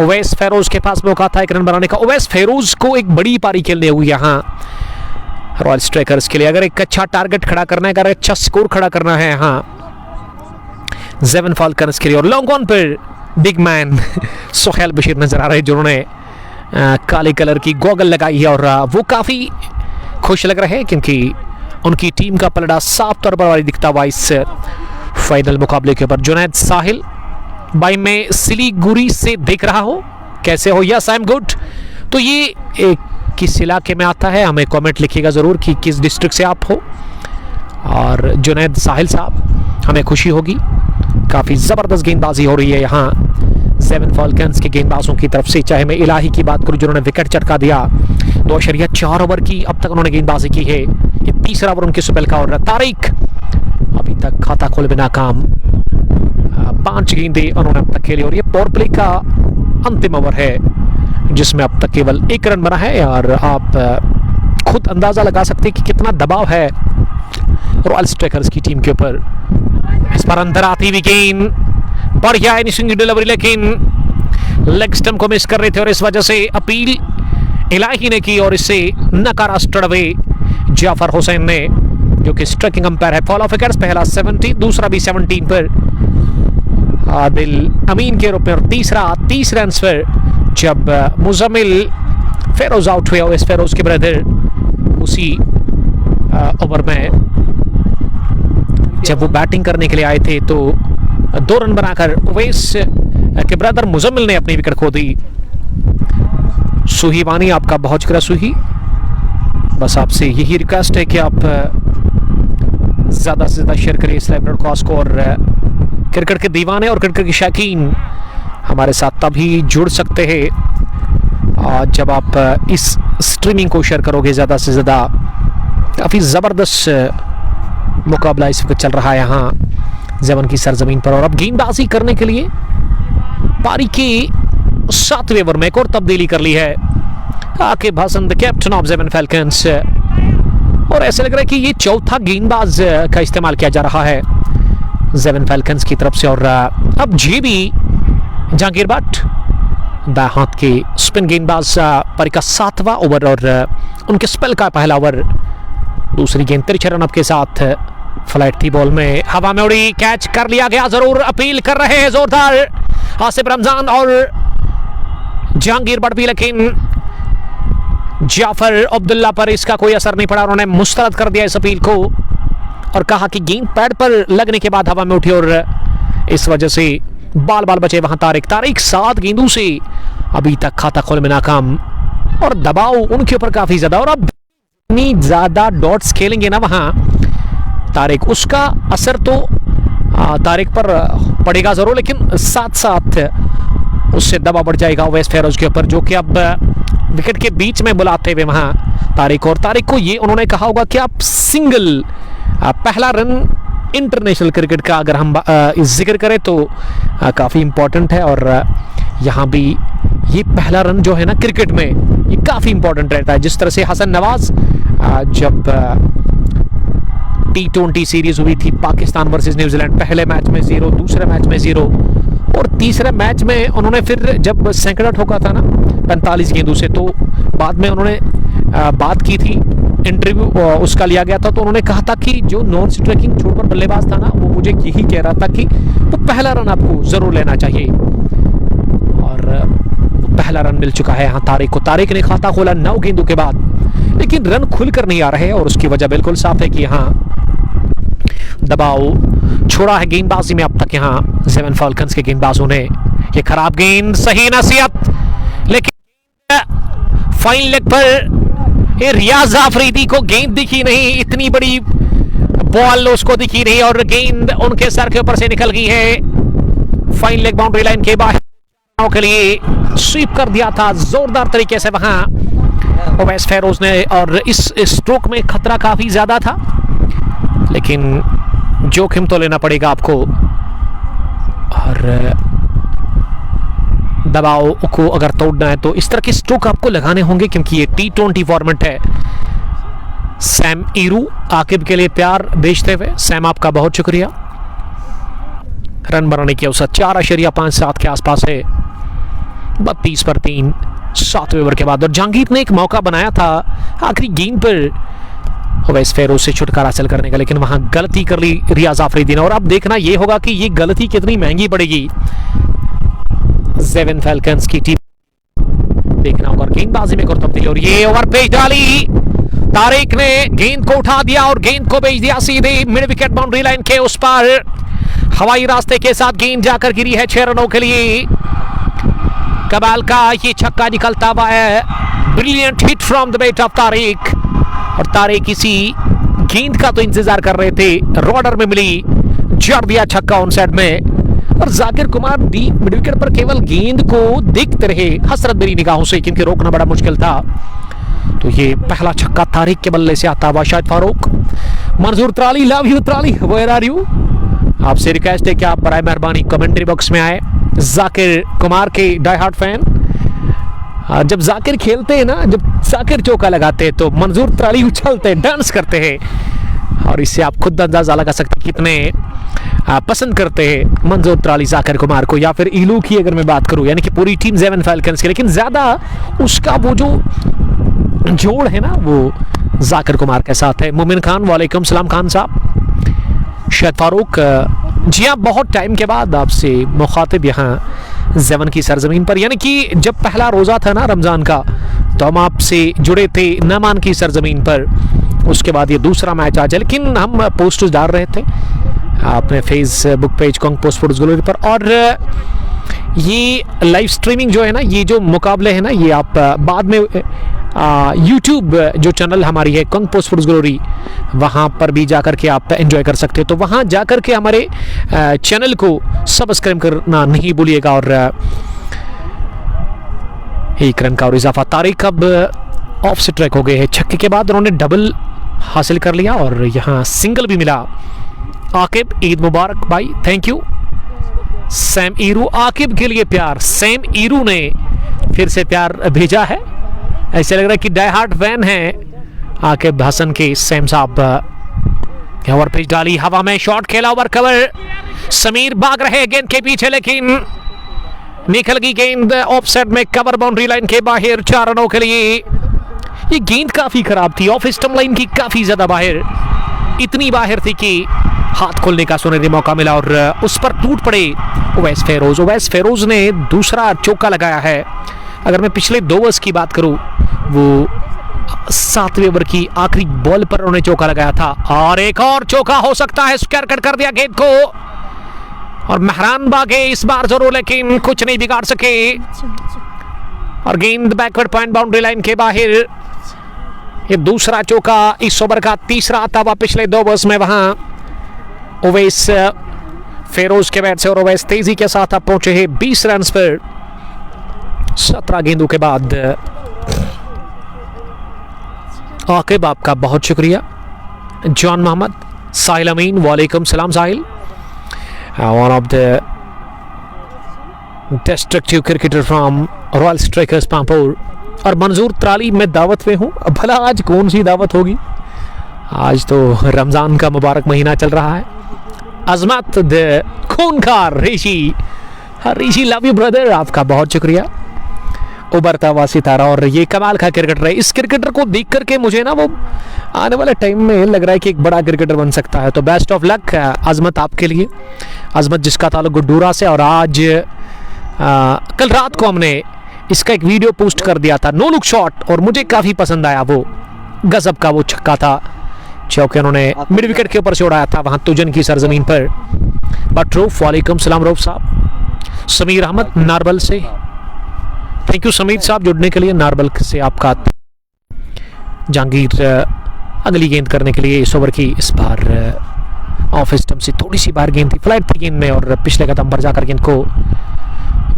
ओवैस फेरोज के पास मौका था 1 रन बनाने का। ओवैस फेरोज को एक बड़ी पारी खेलने हुई यहाँ रॉयल स्ट्राइकर्स के लिए। अगर एक अच्छा टारगेट खड़ा करना है, अगर अच्छा स्कोर खड़ा करना है यहाँ ज़ेवन फाल्कन्स के लिए। और लॉन्ग ऑन पर बिग मैन सोहेल बशीर नजर आ रहे हैं, जिन्होंने काले कलर की गॉगल लगाई है, और वो काफ़ी खुश लग रहे हैं क्योंकि उनकी टीम का पलड़ा साफ तौर पर दिखता हुआ इस फाइनल मुकाबले के ऊपर। जुनैद साहिल, भाई मैं सिलीगुड़ी से देख रहा हूँ, कैसे हो? Yes I am good. तो ये किस इलाके में आता है, हमें कमेंट लिखिएगा ज़रूर कि किस डिस्ट्रिक्ट से आप हो। और जुनैद साहिल साहब, हमें खुशी होगी काफी जबरदस्त गेंदबाजी हो रही है यहाँ सेवन फॉल्कन्स के गेंदबाजों की तरफ से। चाहे मैं इलाही की बात करूं जिन्होंने विकेट चटका दिया, 2.4 ओवर की अब तक उन्होंने गेंदबाजी की है। ये तीसरा ओवर उनके सुबेल का और तारिक अभी तक खाता खोले बिना नाकाम, 5 गेंदें उन्होंने अब तक खेली और ये पावर प्ले का अंतिम ओवर है जिसमें अब तक केवल 1 रन बना है। और आप खुद अंदाजा लगा सकते हैं कि कितना दबाव है रॉयल स्ट्राइकर्स की टीम के ऊपर। इस पर अंदर आती हुई गेंद, बढ़िया इनिशिंग डिलीवरी, लेकिन लेग स्टंप को मिस कर रहे थे और इस वजह से अपील इलाही ने की और इससे नकारा स्ट्रेट अवे जाफर हुसैन ने, जो कि स्ट्राइकिंग अंपायर है। फॉल ऑफ विकेट्स, पहला 70, दूसरा भी 17 पर आदिल अमीन के रूप में और तीसरा 30 रन पर जब मुजम्मिल फेरोज आउट हुए। ओवैस फेरोज के ब्रदर उसी ओवर में जब वो बैटिंग करने के लिए आए थे तो 2 रन बनाकर ओवैस के ब्रदर मुजम्मिल ने अपनी विकेट खो दी। सुही वानी, आपका बहुत शुक्रिया सुही। बस आपसे यही रिक्वेस्ट है कि आप ज़्यादा से ज़्यादा शेयर करिए इस लाइव ब्रॉडकास्ट को, और क्रिकेट के दीवाने और क्रिकेट के शौकीन हमारे साथ तभी जुड़ सकते हैं जब आप इस स्ट्रीमिंग को शेयर करोगे ज़्यादा से ज़्यादा। काफ़ी ज़बरदस्त मुकाबला इस वक्त चल रहा है यहाँ ज़ेवन की सरजमीन पर। और अब गेंदबाजी करने के लिए पारी के 7वें ओवर में एक और तब्दीली कर ली है Aqib Hasan, the captain of Zewan Falcons, और ऐसे लग रहा है कि ये चौथा गेंदबाज का इस्तेमाल किया जा रहा है ज़ेवन फॉल्कन्स की तरफ से। और अब जेबी जहांगीर भट्ट, दाएं हाथ के स्पिन गेंदबाज, पारी का 7वां ओवर और उनके स्पेल का पहला ओवर। दूसरी गेंद तिरछे रनअप के साथ फ्लाइट थी बॉल में, हवा में उड़ी, कैच कर लिया गया। जरूर अपील कर रहे हैं जोरदार आसिफ रमजान और जहांगीर भट्ट भी, लेकिन जाफर अब्दुल्ला पर इसका कोई असर नहीं पड़ा। उन्होंने मुस्तरद कर दिया इस अपील को और कहा कि गेंद पैड पर लगने के बाद हवा में उठी और इस वजह से बाल बचे वहां तारिक 7 गेंदों से अभी तक खाता खोलने में नाकाम और दबाव उनके ऊपर काफी ज्यादा। और अब इतनी ज्यादा डॉट्स खेलेंगे ना वहां तारिक, उसका असर तो तारिक पर पड़ेगा जरूर, लेकिन साथ साथ उससे दबाव बढ़ जाएगा ओवैस फेरोज के ऊपर, जो कि अब विकेट के बीच में बुलाते हुए वहां तारिक को ये उन्होंने कहा होगा कि आप सिंगल पहला रन इंटरनेशनल क्रिकेट का अगर हम जिक्र करें तो काफ़ी इम्पोर्टेंट है। और यहाँ भी ये पहला रन जो है ना क्रिकेट में ये काफ़ी इम्पोर्टेंट रहता है। जिस तरह से हसन नवाज जब T20 सीरीज हुई थी पाकिस्तान वर्सेस न्यूजीलैंड, पहले मैच में 0, दूसरे मैच में 0 और तीसरे मैच में उन्होंने फिर जब सैकड़ा ठोका था ना 45 गेंदों से, तो बाद में उन्होंने बात की थी, इंटरव्यू उसका लिया गया था, तो उन्होंने कहा था कि जो नॉन स्ट्राइकिंग छोड़कर बल्लेबाज था ना वो मुझे यही कह रहा था कि वो पहला रन आपको जरूर लेना चाहिए और पहला रन मिल चुका है यहाँ तारिक को। तारिक ने खाता खोला 9 गेंदों के बाद, लेकिन रन खुलकर नहीं आ रहे और उसकी वजह बिल्कुल साफ है कि यहाँ दबाव छोड़ा है गेंदबाजी में अब तक यहाँ ज़ेवन फॉल्कन्स के गेंदबाजों ने। ये खराब गेंद, सही नसीहत, लेकिन फाइन लेग पर रियाज आफरीदी को गेंद दिखी नहीं, इतनी बड़ी बॉल उसको दिखी नहीं और गेंद उनके सर के ऊपर से निकल गई है। फाइन लेग बाउंड्री लाइन के बाहर के लिए स्वीप कर दिया था जोरदार तरीके से वहां ओवैस फेरोज ने, और इस स्ट्रोक में खतरा काफी ज्यादा था, लेकिन जोखिम तो लेना पड़ेगा आपको और दबाव को अगर तोड़ना है तो इस तरह के स्ट्रोक आपको लगाने होंगे, क्योंकि ये T20 फॉर्मेट है। सैम ईरू आकिब के लिए प्यार भेजते हुए, सैम आपका बहुत शुक्रिया। रन बनाने की औसत 4.57 के आसपास है, 32 पर 3 7वें ओवर के बाद। और जहांगीर ने एक मौका बनाया था आखिरी गेंद पर ओवैस फेरोज से छुटकारा हासिल करने का, लेकिन वहां गलती कर ली रियाज आफरीदी ने। और अब देखना यह होगा कि ये गलती कितनी महंगी पड़ेगी ज़ेवन फॉल्कन्स की टीम, देखना होगा। गेंदबाजी में तब्दीली और ये ओवर पेश डाली, तारिक ने गेंद को उठा दिया और गेंद को भेज दिया सीधे मिड विकेट बाउंड्री लाइन के उस पर, हवाई रास्ते के साथ गेंद जाकर गिरी है 6 रनों के लिए। कमाल का ये छक्का निकलता हुआ है, brilliant hit from the bat of Tariq. और तारिक इसी गेंद का तो इंतजार कर रहे थे, रॉडर में मिली, जड़ दिया छक्का ऑन साइड में। और Zakir Kumar deep mid wicket पर केवल गेंद को देखते रहे हसरत भरी निगाहों से, क्योंकि रोकना बड़ा मुश्किल था। तो ये पहला छक्का तारिक के बल्ले से आता हुआ Shahid Farooq. Manzoor Trali, love you Trali, where are you? आपसे रिक्वेस्ट है कि आप बराए मेहरबानी कमेंट्री बॉक्स में आए। जाकिर कुमार के डाई हार्ड फैन, जब जाकिर खेलते हैं ना, जब जाकिर चौका लगाते हैं तो मंजूर त्राली उछलते हैं, डांस करते हैं, और इससे आप खुद अंदाजा लगा सकते हैं कितने पसंद करते हैं मंजूर त्राली जाकिर कुमार को। या फिर ईलू की अगर मैं बात करूं, यानी कि पूरी टीम जेवन फैल्कन्स की, लेकिन ज्यादा उसका वो जो जोड़ है ना वो जाकिर कुमार के साथ है। मोमिन खान, वालेकुम सलाम खान साहब। शाहिद फारूक, जी हाँ, बहुत टाइम के बाद आपसे मुखातिब यहाँ जेवन की सरजमीन पर, यानी कि जब पहला रोज़ा था ना रमज़ान का, तो हम आपसे जुड़े थे नमान की सरजमीन पर। उसके बाद ये दूसरा मैच आज है, लेकिन हम पोस्ट डाल रहे थे अपने Facebook page Kang post sports glory पर, और ये लाइव स्ट्रीमिंग जो है ना, ये जो मुकाबले हैं ना, ये आप बाद में यूट्यूब जो चैनल हमारी है कंग पोस्ट स्पोर्ट्स ग्लोरी, वहाँ पर भी जाकर के आप एंजॉय कर सकते हो। तो वहाँ जाकर के हमारे चैनल को सब्सक्राइब करना नहीं भूलिएगा। और एक रन का और इजाफा, तारिक अब ऑफ से ट्रैक हो गए हैं। छक्के के बाद उन्होंने डबल हासिल कर लिया और यहाँ सिंगल भी मिला। आकिब, ईद मुबारक भाई, थैंक यू। सैम ईरू, आकिब के लिए प्यार, सैम ईरू ने फिर से प्यार भेजा है। ऐसे लग रहा है कि डाई हार्ड फैन है आकिब हसन के सैम साहब। ओवर पिच डाली, हवा में शॉट खेला, ओवर कवर, समीर भाग रहे गेंद के पीछे, लेकिन निकल गई गेंद ऑफसाइड में, कवर बाउंड्री लाइन के बाहर। 4 रनों के लिए ये गेंद काफी खराब थी, ऑफ स्टंप लाइन की काफी ज्यादा बाहर, इतनी बाहर थी कि हाथ खोलने का सुनहरी मौका मिला और उस पर टूट पड़े उवैस फेरोज। उवैस फेरोज ने दूसरा चौका लगाया है। अगर मैं पिछले 2 ओवर्स की बात करूं, वो 7वें ओवर की आखिरी बॉल पर उन्होंने चौका लगाया था, और एक और चौका हो सकता है। स्क्वायर कट कर दिया गेंद को और मेहरान भागे इस बार जरूर, लेकिन कुछ नहीं बिगाड़ सके और गेंद बैकवर्ड पॉइंट बाउंड्री लाइन के बाहर। ये दूसरा चौका इस ओवर का तीसरा आता हुआ पिछले 2 ओवर्स में वहां उवैस फेरोज के बैट से, और उवैस तेजी के साथ अब पहुंचे हैं 20 रन पर 17 गेंदों के बाद। आकिब, आपका बहुत शुक्रिया। जॉन मोहम्मद, साहिल अमीन, वालेकुम सलाम Sahil. One of the destructive cricketer from Royal Strikers Pampore. और मंजूर त्राली, मैं दावत में हूँ। भला आज कौन सी दावत होगी? आज तो रमज़ान का मुबारक महीना चल रहा है। अजमत द खूनखार Rishi, Rishi love you brother, आपका बहुत शुक्रिया। उभरता हुआ सितारा, और ये कमाल का क्रिकेटर है। इस क्रिकेटर को देख करके मुझे ना वो आने वाले टाइम में लग रहा है कि एक बड़ा क्रिकेटर बन सकता है। तो बेस्ट ऑफ लक अजमत आपके लिए। अजमत जिसका ताल्लुक गुड्डूरा से, और आज कल रात को हमने इसका एक वीडियो पोस्ट कर दिया था, नो लुक शॉट, और मुझे काफ़ी पसंद आया। वो गजब का वो छक्का था, चौके उन्होंने मिड विकेट के ऊपर से उड़ाया था वहाँ तुजन की सरजमीन पर। बट रूफ, वालेकुम सलाम रूफ साहब। समीर अहमद नारबल से, थैंक यू समीर साहब जुड़ने के लिए नारबल से आपका। जहांगीर, अगली गेंद करने के लिए इस ओवर की, इस बार ऑफ स्टंप से थोड़ी सी बाहर गेंद थी, फ्लाइट थी गेंद में, और पिछले कदम पर जाकर गेंद को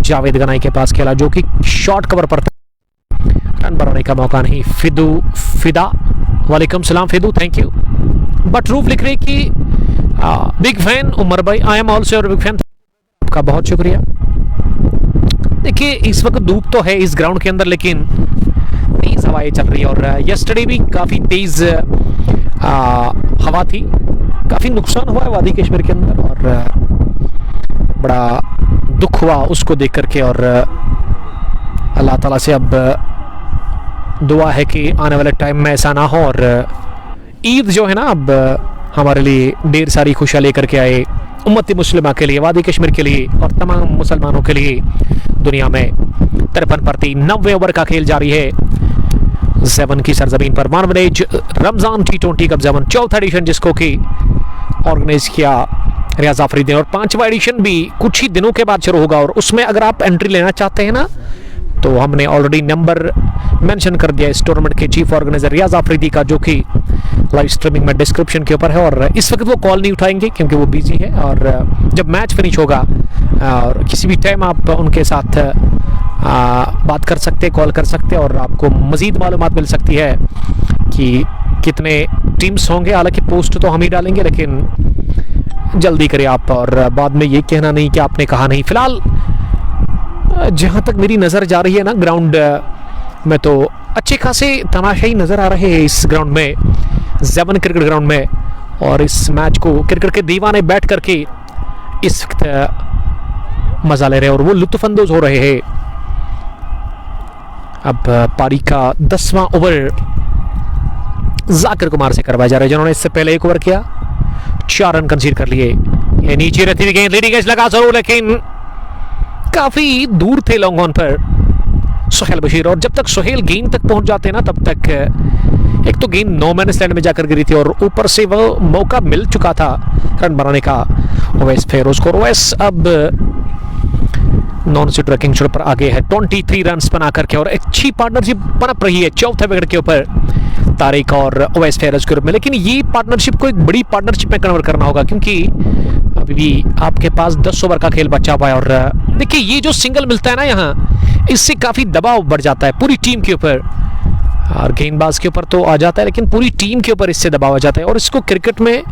जावेद गनाई के पास खेला, जो कि शॉर्ट कवर पर था, रन बनाने का मौका नहीं। फिदा, वालेकुम सलाम फिदू, थैंक यू। बट रूफ लिख रहे कि बिग फैन उमर भाई, I am also big fan, आपका बहुत शुक्रिया। देखिए इस वक्त धूप तो है इस ग्राउंड के अंदर, लेकिन तेज हवाएं चल रही है, और यस्टरडे भी काफ़ी तेज हवा थी, काफ़ी नुकसान हुआ है वादी कश्मीर के अंदर, और बड़ा दुख हुआ उसको देख करके। और अल्लाह ताला से अब दुआ है कि आने वाले टाइम में ऐसा ना हो, और ईद जो है ना अब हमारे लिए ढेर सारी खुशियाँ लेकर के आए, उम्मत मुस्लिमा के लिए, वादी कश्मीर के लिए, और तमाम मुसलमानों के लिए दुनिया में। 53 पर 3, 90 ओवर का खेल जारी है जेवन की सरजमीन पर। One village Ramzan T20 cup Zewan 4th edition, जिसको कि ऑर्गेनाइज किया रियाज आफरीदी ने, और 5वां एडिशन भी कुछ ही दिनों के बाद शुरू होगा। और उसमें अगर आप एंट्री लेना चाहते हैं ना, तो हमने ऑलरेडी नंबर मेंशन कर दिया इस टूर्नामेंट के चीफ ऑर्गेनाइजर रियाज आफरीदी का, जो कि लाइव स्ट्रीमिंग में डिस्क्रिप्शन के ऊपर है। और इस वक्त वो कॉल नहीं उठाएंगे क्योंकि वो बिजी है, और जब मैच फिनिश होगा और किसी भी टाइम आप उनके साथ बात कर सकते, कॉल कर सकते, और आपको मज़ीद मालूमात मिल सकती है कि कितने टीम्स होंगे। हालांकि पोस्ट तो हम ही डालेंगे, लेकिन जल्दी करें आप, और बाद में ये कहना नहीं कि आपने कहा नहीं। फिलहाल जहाँ तक मेरी नज़र जा रही है ना, ग्राउंड में तो अच्छे खासे तमाशाई नज़र आ रहे हैं इस ग्राउंड में, ज़ेवन क्रिकेट ग्राउंड में। और इस मैच को क्रिकेट के दीवाने बैठ करके इस वक्त मज़ा ले रहे हैं और वो लुत्फ़अंदोज़ हो रहे हैं। अब पारी का 10वां ओवर जाकिर कुमार से करवाया जा रहा है, जिन्होंने इससे पहले 1 ओवर किया, 4 रन कंसीड कर लिए। ये नीचे रहती हुई गेंद, लीडिंग एज लगा जरूर, लेकिन काफी दूर थे लॉन्ग ऑन पर सुहेल बशीर। और जब तक सुहेल गेंद तक पहुंच जाते ना, तब तक एक तो गेंद नो मैन स्टैंड में जाकर गिरी थी, और ऊपर से वो मौका मिल चुका था रन बनाने का ओवैस फेरोज को। ओवैस अब नॉन स्ट्राइक रैंकिंग पर आगे है 23 रन बना करके, और अच्छी पार्टनरशिप पनप रही है चौथे विकेट के ऊपर तारिक और ओवैस फेरोज के रूप में। लेकिन ये पार्टनरशिप को एक बड़ी पार्टनरशिप में कन्वर्ट करना होगा, क्योंकि अभी भी आपके पास 10 ओवर का खेल बचा हुआ है। और देखिए, ये जो सिंगल मिलता है ना यहाँ, इससे काफ़ी दबाव बढ़ जाता है पूरी टीम के ऊपर, और गेंदबाज के ऊपर तो आ जाता है, लेकिन पूरी टीम के ऊपर इससे दबाव आ जाता है, और इसको क्रिकेट में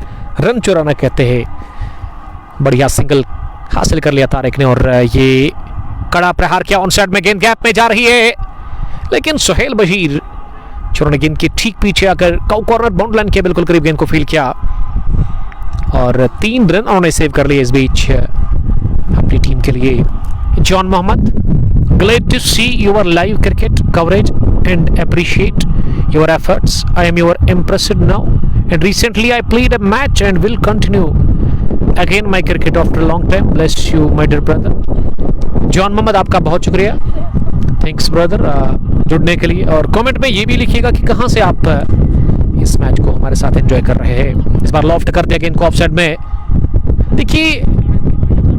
रन चुराना कहते हैं। बढ़िया सिंगल हासिल कर लिया तारिक ने, और ये कड़ा प्रहार किया ऑन साइड में, गेंद गैप में जा रही है, लेकिन सुहेल बशीर जिन्होंने गेंद के ठीक पीछे आकर कॉर्नर बाउंड लाइन के बिल्कुल करीब गेंद को फील किया, और 3 रन उन्होंने सेव कर लिए इस बीच अपनी टीम के लिए। John Mohammad, glad to see your live cricket coverage and appreciate your efforts. I am your impressed now, and recently I played a match and will continue again my cricket after a long time. Bless you my dear brother. John Mohammad, आपका बहुत शुक्रिया, thanks brother जुड़ने के लिए। और comment में ये भी लिखिएगा कि कहाँ से आप इस मैच को हमारे साथ एंजॉय कर रहे हैं। इस बार लॉफ्ट कर दिया गेंद को ऑफ साइड में। देखिए,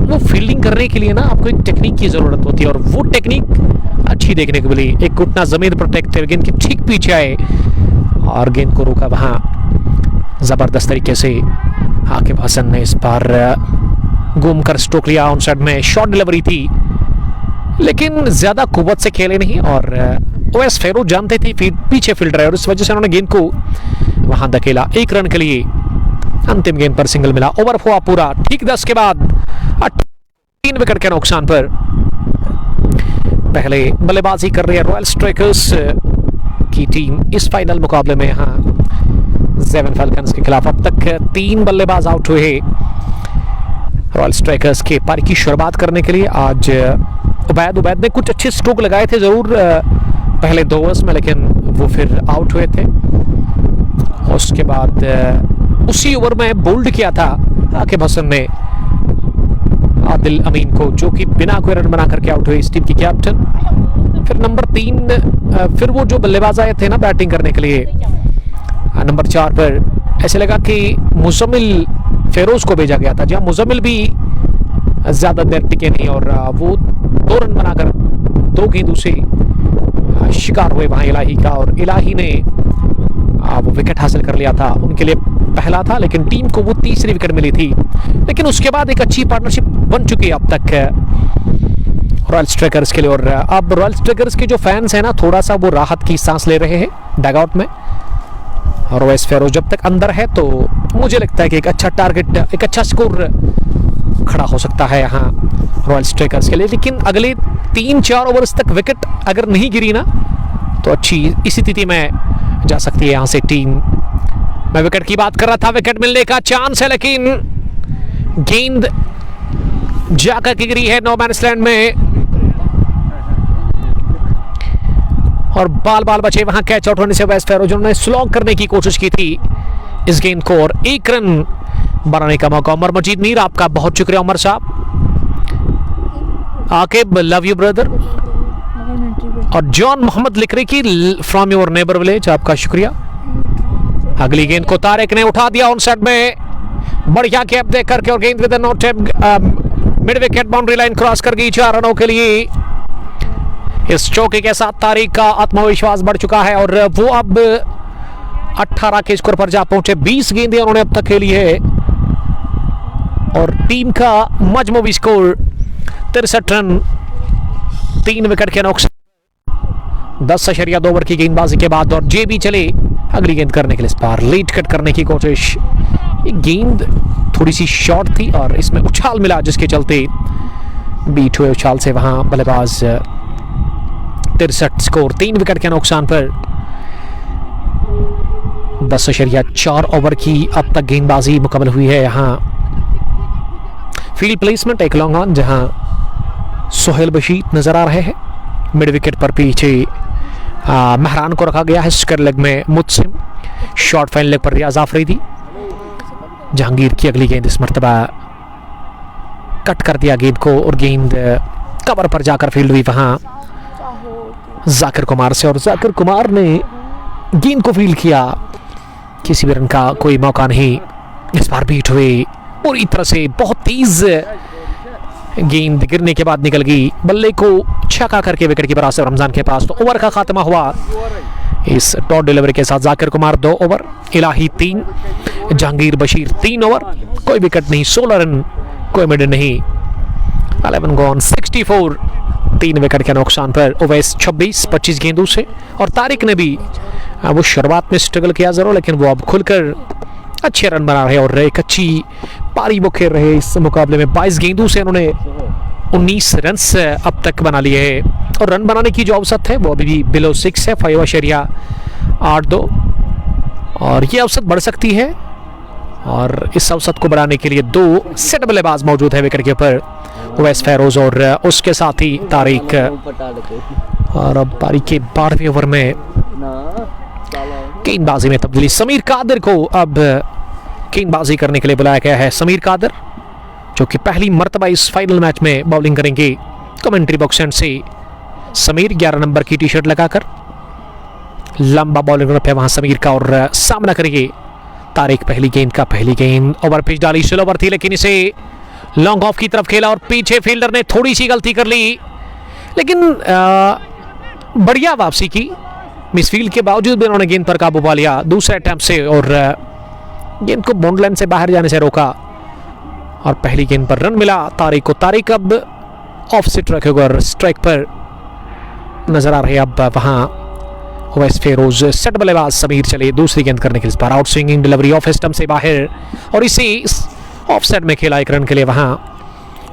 वो फील्डिंग करने के लिए ना आपको एक टेक्निक की ज़रूरत होती है, और वो टेक्निक अच्छी देखने को मिली। एक घुटना ज़मीन पर टेकते हुए गेंद के ठीक पीछे आए और गेंद को रोका वहाँ ज़बरदस्त तरीके से। आकिब हसन ने इस बार घूम कर स्ट्रोक लिया ऑन साइड में, शॉर्ट डिलीवरी थी, लेकिन ज़्यादा कुव्वत से खेले नहीं, और ओवैस फेरोज जानते थे पीछे फील्डर है, और इस वजह से उन्होंने गेंद को वहाँ धकेला। 1 रन के लिए अंतिम गेंद पर सिंगल मिला। ओवर हुआ पूरा ठीक 10 के बाद 3 विकेट के नुकसान पर। पहले बल्लेबाजी कर रही है रॉयल स्ट्राइकर्स की टीम इस फाइनल मुकाबले में। यहाँ ज़ेवन फैल्कन्स के खिलाफ अब तक 3 बल्लेबाज आउट हुए हैं रॉयल स्ट्राइकर्स के पारी की शुरुआत करने के लिए। आज उबैद ने कुछ अच्छे स्ट्रोक लगाए थे ज़रूर पहले 2 ओवर्स में, लेकिन वो फिर आउट हुए थे। उसके बाद उसी ओवर में बोल्ड किया था आकिब हसन ने आदिल अमीन को, जो कि बिना कोई रन बना करके आउट हुए इस टीम की कैप्टन। फिर नंबर 3 फिर वो जो बल्लेबाज आए थे ना बैटिंग करने के लिए, नंबर 4 पर ऐसे लगा कि मुजम्मिल फेरोज को भेजा गया था, जहाँ मुजम्मिल भी ज़्यादा देर टिके नहीं, और वो 2 रन बनाकर 2 गेंदों से शिकार हुए वहाँ इलाही का, और इलाही ने वो विकेट हासिल कर लिया था। उनके लिए पहला था, लेकिन टीम को वो 3री विकेट मिली थी। लेकिन उसके बाद एक अच्छी पार्टनरशिप बन चुकी है अब तक रॉयल स्ट्राइकर्स के लिए, और अब रॉयल स्ट्राइकर्स के जो फैंस हैं ना, थोड़ा सा वो राहत की सांस ले रहे हैं डगआउट में। और ओवैस फेरोज जब तक अंदर है तो मुझे लगता है कि एक अच्छा टारगेट, एक अच्छा स्कोर खड़ा हो सकता है यहाँ रॉयल स्ट्राइकर्स के लिए। लेकिन अगले 3-4 ओवर्स तक विकेट अगर नहीं गिरी ना, तो अच्छी इसी स्थिति में जा सकती है यहाँ से टीम। मैं विकेट की बात कर रहा था, विकेट मिलने का चांस है, लेकिन गेंद जाकर के गिरी है नो मैन लैंड में, और बाल बचे वहां कैच आउट होने से ओवैस फेरोज ने स्लॉग करने की कोशिश की थी इस गेंद को, और 1 रन बनाने का मौका। उमर मजीद मीर, आपका बहुत शुक्रिया उमर साहब। Aqib, love you brother. और जॉन मोहम्मद लिख रहे कि फ्रॉम योर नेबर विलेज, आपका शुक्रिया। अगली गेंद को तारिक ने उठा दिया ऑन साइड में, बढ़िया कैप देख करके, और गेंद with no tap mid wicket boundary line cross कर गई 4 रनों के लिए। इस चौके के साथ तारिक का आत्मविश्वास बढ़ चुका है, और वो अब 18 के स्कोर पर जा पहुंचे। 20 गेंदें उन्होंने अब तक खेली है और टीम का मजमूवी स्कोर 63 रन, 3 विकेट के नुकसान। 10.2 ओवर की गेंदबाजी के बाद और जे भी चले अगली गेंद करने के लिए। इस बार लेट कट करने की कोशिश, गेंद थोड़ी सी शॉर्ट थी और इसमें उछाल मिला जिसके चलते बीट हुए उछाल से वहां बल्लेबाज। 63 स्कोर, 3 विकेट के नुकसान पर। 10.4 ओवर की अब तक गेंदबाजी मुकम्मल हुई है। यहाँ फील्ड प्लेसमेंट एक लॉन्ग ऑन जहां सोहेल बशीर नजर आ रहे हैं। मिड विकेट पर पीछे महरान को रखा गया है। स्क्वायर लेग में मुत्सिम, शॉर्ट फाइन लेग पर रियाज आफरीदी। जहांगीर की अगली गेंद इस मर्तबा कट कर दिया गेंद को और गेंद कवर पर जाकर फील्ड हुई वहां जाकिर कुमार से और जाकिर कुमार ने गेंद को फील्ड किया। किसी भी रन का कोई मौका नहीं। इस बार बीट हुई पूरी तरह से, बहुत तेज गेंद गिरने के बाद निकल गई। बल्ले को छक्का करके विकेट कीपर आसिफ रमजान के पास। तो ओवर का खात्मा हुआ इस डॉट डिलीवरी के साथ। जाकिर कुमार 2 ओवर, इलाही 3, जहांगीर बशीर 3 ओवर, कोई विकेट नहीं, 16 रन, कोई मिड नहीं। 11 गॉन, 64, 3 विकेट के नुकसान पर। ओवैस 26 गेंदों से और तारिक ने भी वो शुरुआत में स्ट्रगल किया जरूर, लेकिन वो अब खुलकर अच्छे रन बना रहे और एक अच्छी पारी वो खेल रहे। इस मुकाबले में 22 गेंदों से उन्होंने 19 रन अब तक बना लिए हैं और रन बनाने की जो औसत है वो अभी भी बिलो 6 है, 5.82 और ये औसत बढ़ सकती है। और इस औसत को बढ़ाने के लिए 2 सेट बल्लेबाज मौजूद है विकेट के ऊपर, ओवैस फेरोज और उसके साथ ही तारिक। और अब पारी के 12वें ओवर में गेंदबाजी में तब्दीली। समीर कादिर को अब गेंदबाजी करने के लिए बुलाया गया है। समीर कादिर जो कि पहली मर्तबा इस फाइनल मैच में बॉलिंग करेंगे। कमेंट्री बॉक्स एंड से समीर 11 नंबर की टी-शर्ट लगाकर लंबा बॉलिंग रन है वहां समीर का और सामना करेंगे तारिक। पहली गेंद ओवर पिच डाली, स्लो ओवर थी लेकिन इसे लॉन्ग ऑफ की तरफ खेला और पीछे फील्डर ने थोड़ी सी गलती कर ली, लेकिन बढ़िया वापसी की। मिसफील्ड के बावजूद भी उन्होंने गेंद पर काबू पा लिया दूसरे अटेम्प्ट से और गेंद को बाउंड लाइन से बाहर जाने से रोका और पहली गेंद पर रन मिला तारिक को। तारिक अब ऑफ से ट्रैक और स्ट्राइक पर नजर आ रहे। अब वहां ओवैस फेरोज, सेट बल्लेबाज समीर चले दूसरी गेंद करने के लिए। इस बार out swinging delivery off stump से बाहर और इसे ऑफ साइड में खेला एक रन के लिए वहां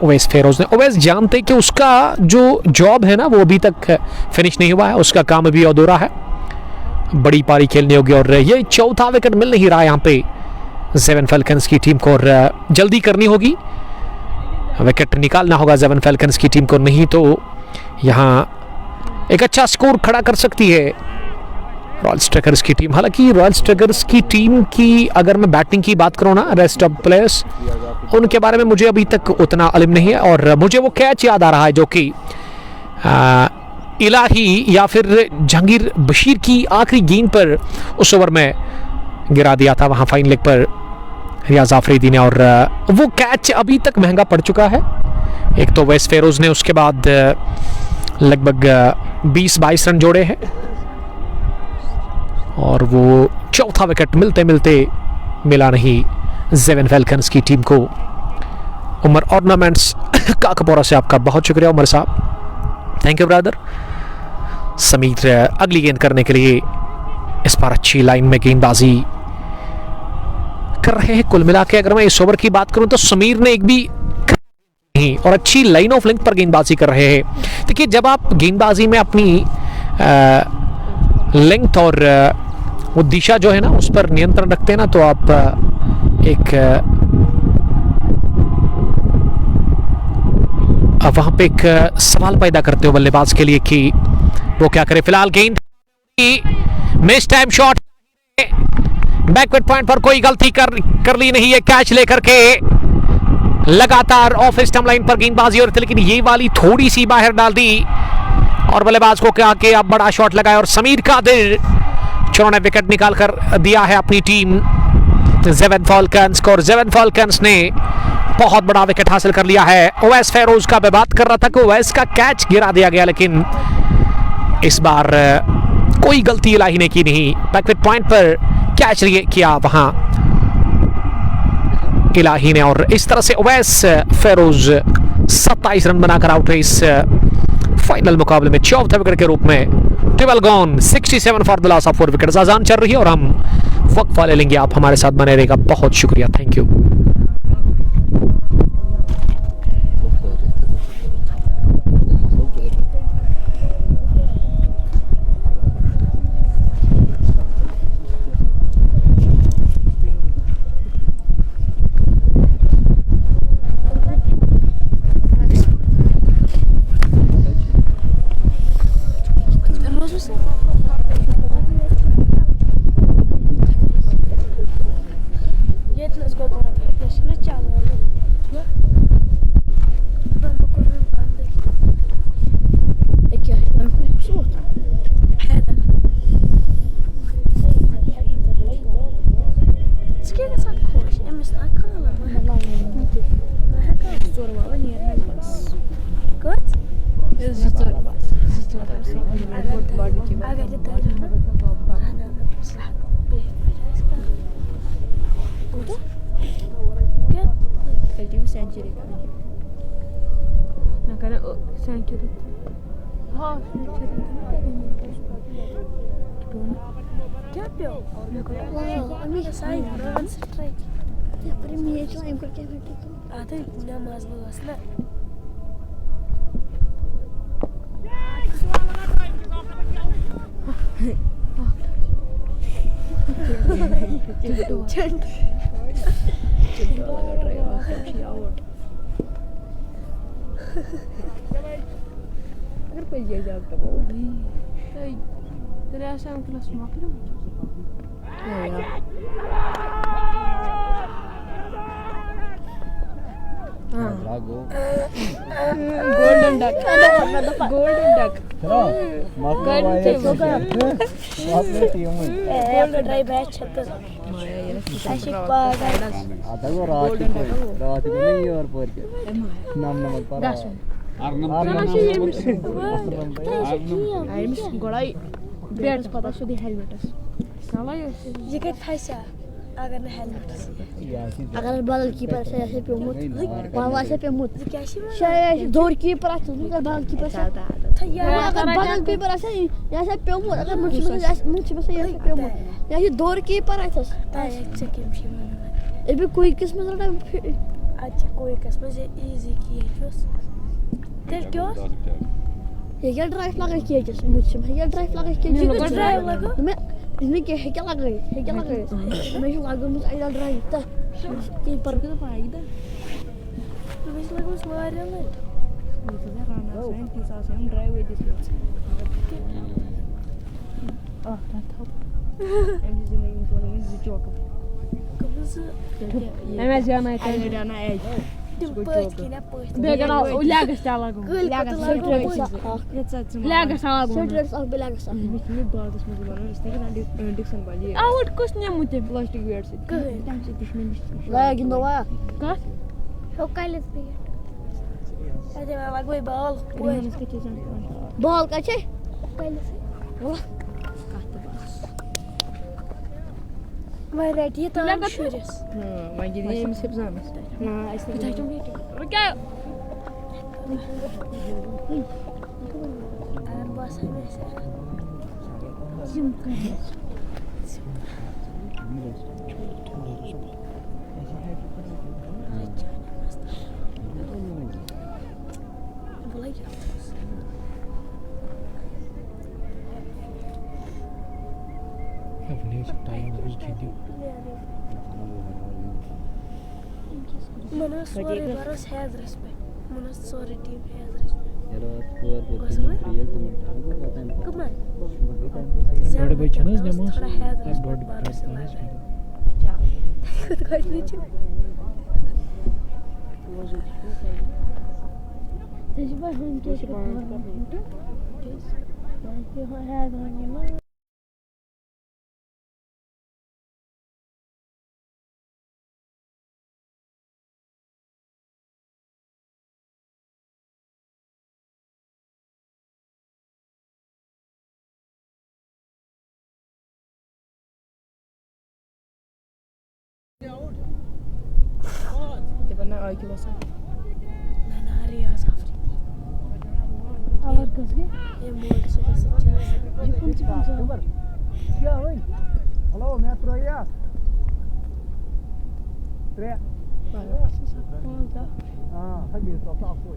ओवैस फेरोज ने। ओवैस जानते कि उसका जो जॉब है ना वो अभी तक फिनिश नहीं हुआ है, उसका काम अभी अधूरा है, बड़ी पारी खेलनी होगी और ये चौथा विकेट मिल नहीं रहा यहाँ पे ज़ेवन फैल्कन्स की टीम को और जल्दी करनी होगी, विकेट निकालना होगा ज़ेवन फैल्कन्स की टीम को, नहीं तो यहाँ एक अच्छा स्कोर खड़ा कर सकती है रॉयल स्ट्राइकर्स की टीम। हालांकि रॉयल स्ट्राइकर्स की टीम की अगर मैं बैटिंग की बात करूँ ना, रेस्ट ऑफ प्लेयर्स उनके बारे में मुझे अभी तक उतना इल्म नहीं है और मुझे वो कैच याद आ रहा है जो कि इलाही या फिर जहांगीर बशीर की आखिरी गेंद पर उस ओवर में गिरा दिया था वहां फाइन लेग पर रियाज आफरीदी ने और वो कैच अभी तक महंगा पड़ चुका है। एक तो ओवैस फेरोज ने उसके बाद लगभग 20-22 रन जोड़े हैं और वो चौथा विकेट मिलते मिलते मिला नहीं ज़ेवन फैल्कन्स की टीम को। उमर ऑर्नामेंट्स काकपोरा से आपका बहुत शुक्रिया उमर साहब, थैंक यू ब्रदर। समीर अगली गेंद करने के लिए इस बार अच्छी लाइन में गेंदबाजी कर रहे हैं। कुल मिला के अगर मैं इस ओवर की बात करूं तो समीर ने एक भी नहीं और अच्छी लाइन ऑफ लेंथ पर गेंदबाजी कर रहे हैं। देखिए जब आप गेंदबाजी में अपनी लेंथ और वो दिशा जो है ना उस पर नियंत्रण रखते हैं ना तो आप एक वहां पे एक सवाल पैदा करते हो बल्लेबाज के लिए कि वो क्या करे। फिलहाल गेंद miss time shot, backward point पर कोई गलती कर ली नहीं है, कैच लेकर के लगातार ऑफ स्टंप लाइन पर गेंदबाजी हो रही थी लेकिन ये वाली थोड़ी सी बाहर डाल दी और बल्लेबाज को क्या कि अब बड़ा शॉट लगाया और समीर कादिर जिन्होंने विकेट निकाल कर दिया है अपनी टीम ज़ेवन फैल्कन्स को और ज़ेवन फैल्कन्स ने बहुत बड़ा विकेट हासिल कर लिया है। ओवैस फेरोज का मैं बात कर रहा था कि ओवैस का कैच गिरा दिया गया लेकिन इस बार कोई गलती इलाही ने की नहीं। बैकवर्ड पॉइंट पर कैच लिए किया वहां इलाही ने, और इस तरह से उवैस फेरोज 27 रन बनाकर आउट है इस फाइनल मुकाबले में चौथे विकेट के रूप में। 12 gone, 67 for the loss of 4 wicket. आजान चल रही है और हम वक्फा ले लेंगे। आप हमारे साथ बने रहेगा, बहुत शुक्रिया, thank you. Golden duck. Golden duck. अगर बदल कीपर से ऐसे पे मुत वहां से पे मुत शायद दौर कीपर आते हैं बदल कीपर से अगर बदल कीपर ऐसे ऐसे पे मुत अगर मुझे से ऐसे पे मुत या दौर कीपर आते हैं ये भी कोई किस्म से अच्छा कोई किस्म से इजी की है तेल क्यों ये क्या ड्राइव लगा किया जैसे मुझे ये ड्राइव लगा किया ड्राइव लगा मैं इसमें क्या है क्या लग रही है मैं जो आगे मुझे आई ड्राइव था कीपर को पाएगी था मुझे लगा उस वाले में बॉल का छे मैं रेडी तो शुरस मैं गिरी में सब जाम ना ऐसे क्या बस है जिम का Mana sorry baros has respect. Mana sorry team has respect. Come on. बड़े भाई चना जमा थोड़ा has respect baros से लगा है. क्या? खुद को नहीं चुन. तजुर्बा हम कैसे Tiba-tiba lagi masa. Nana Riaz Afridi. और कस के ये मोड से बस अच्छा है। ये कौन सी क्या भाई हेलो मैं त्रोया त्रे हां हबी तो आपको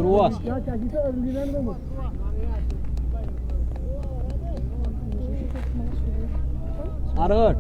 Terus. Arut.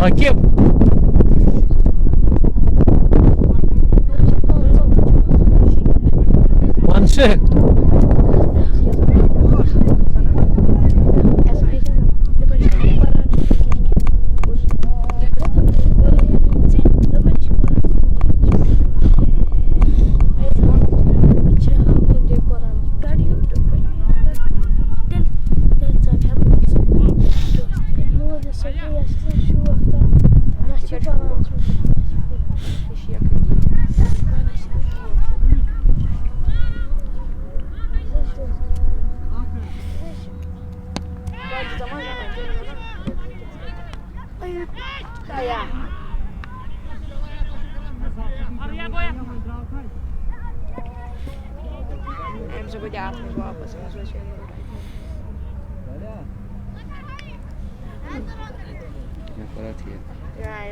Rakip. Manse. Bisa gue jatuh gue apa sih ya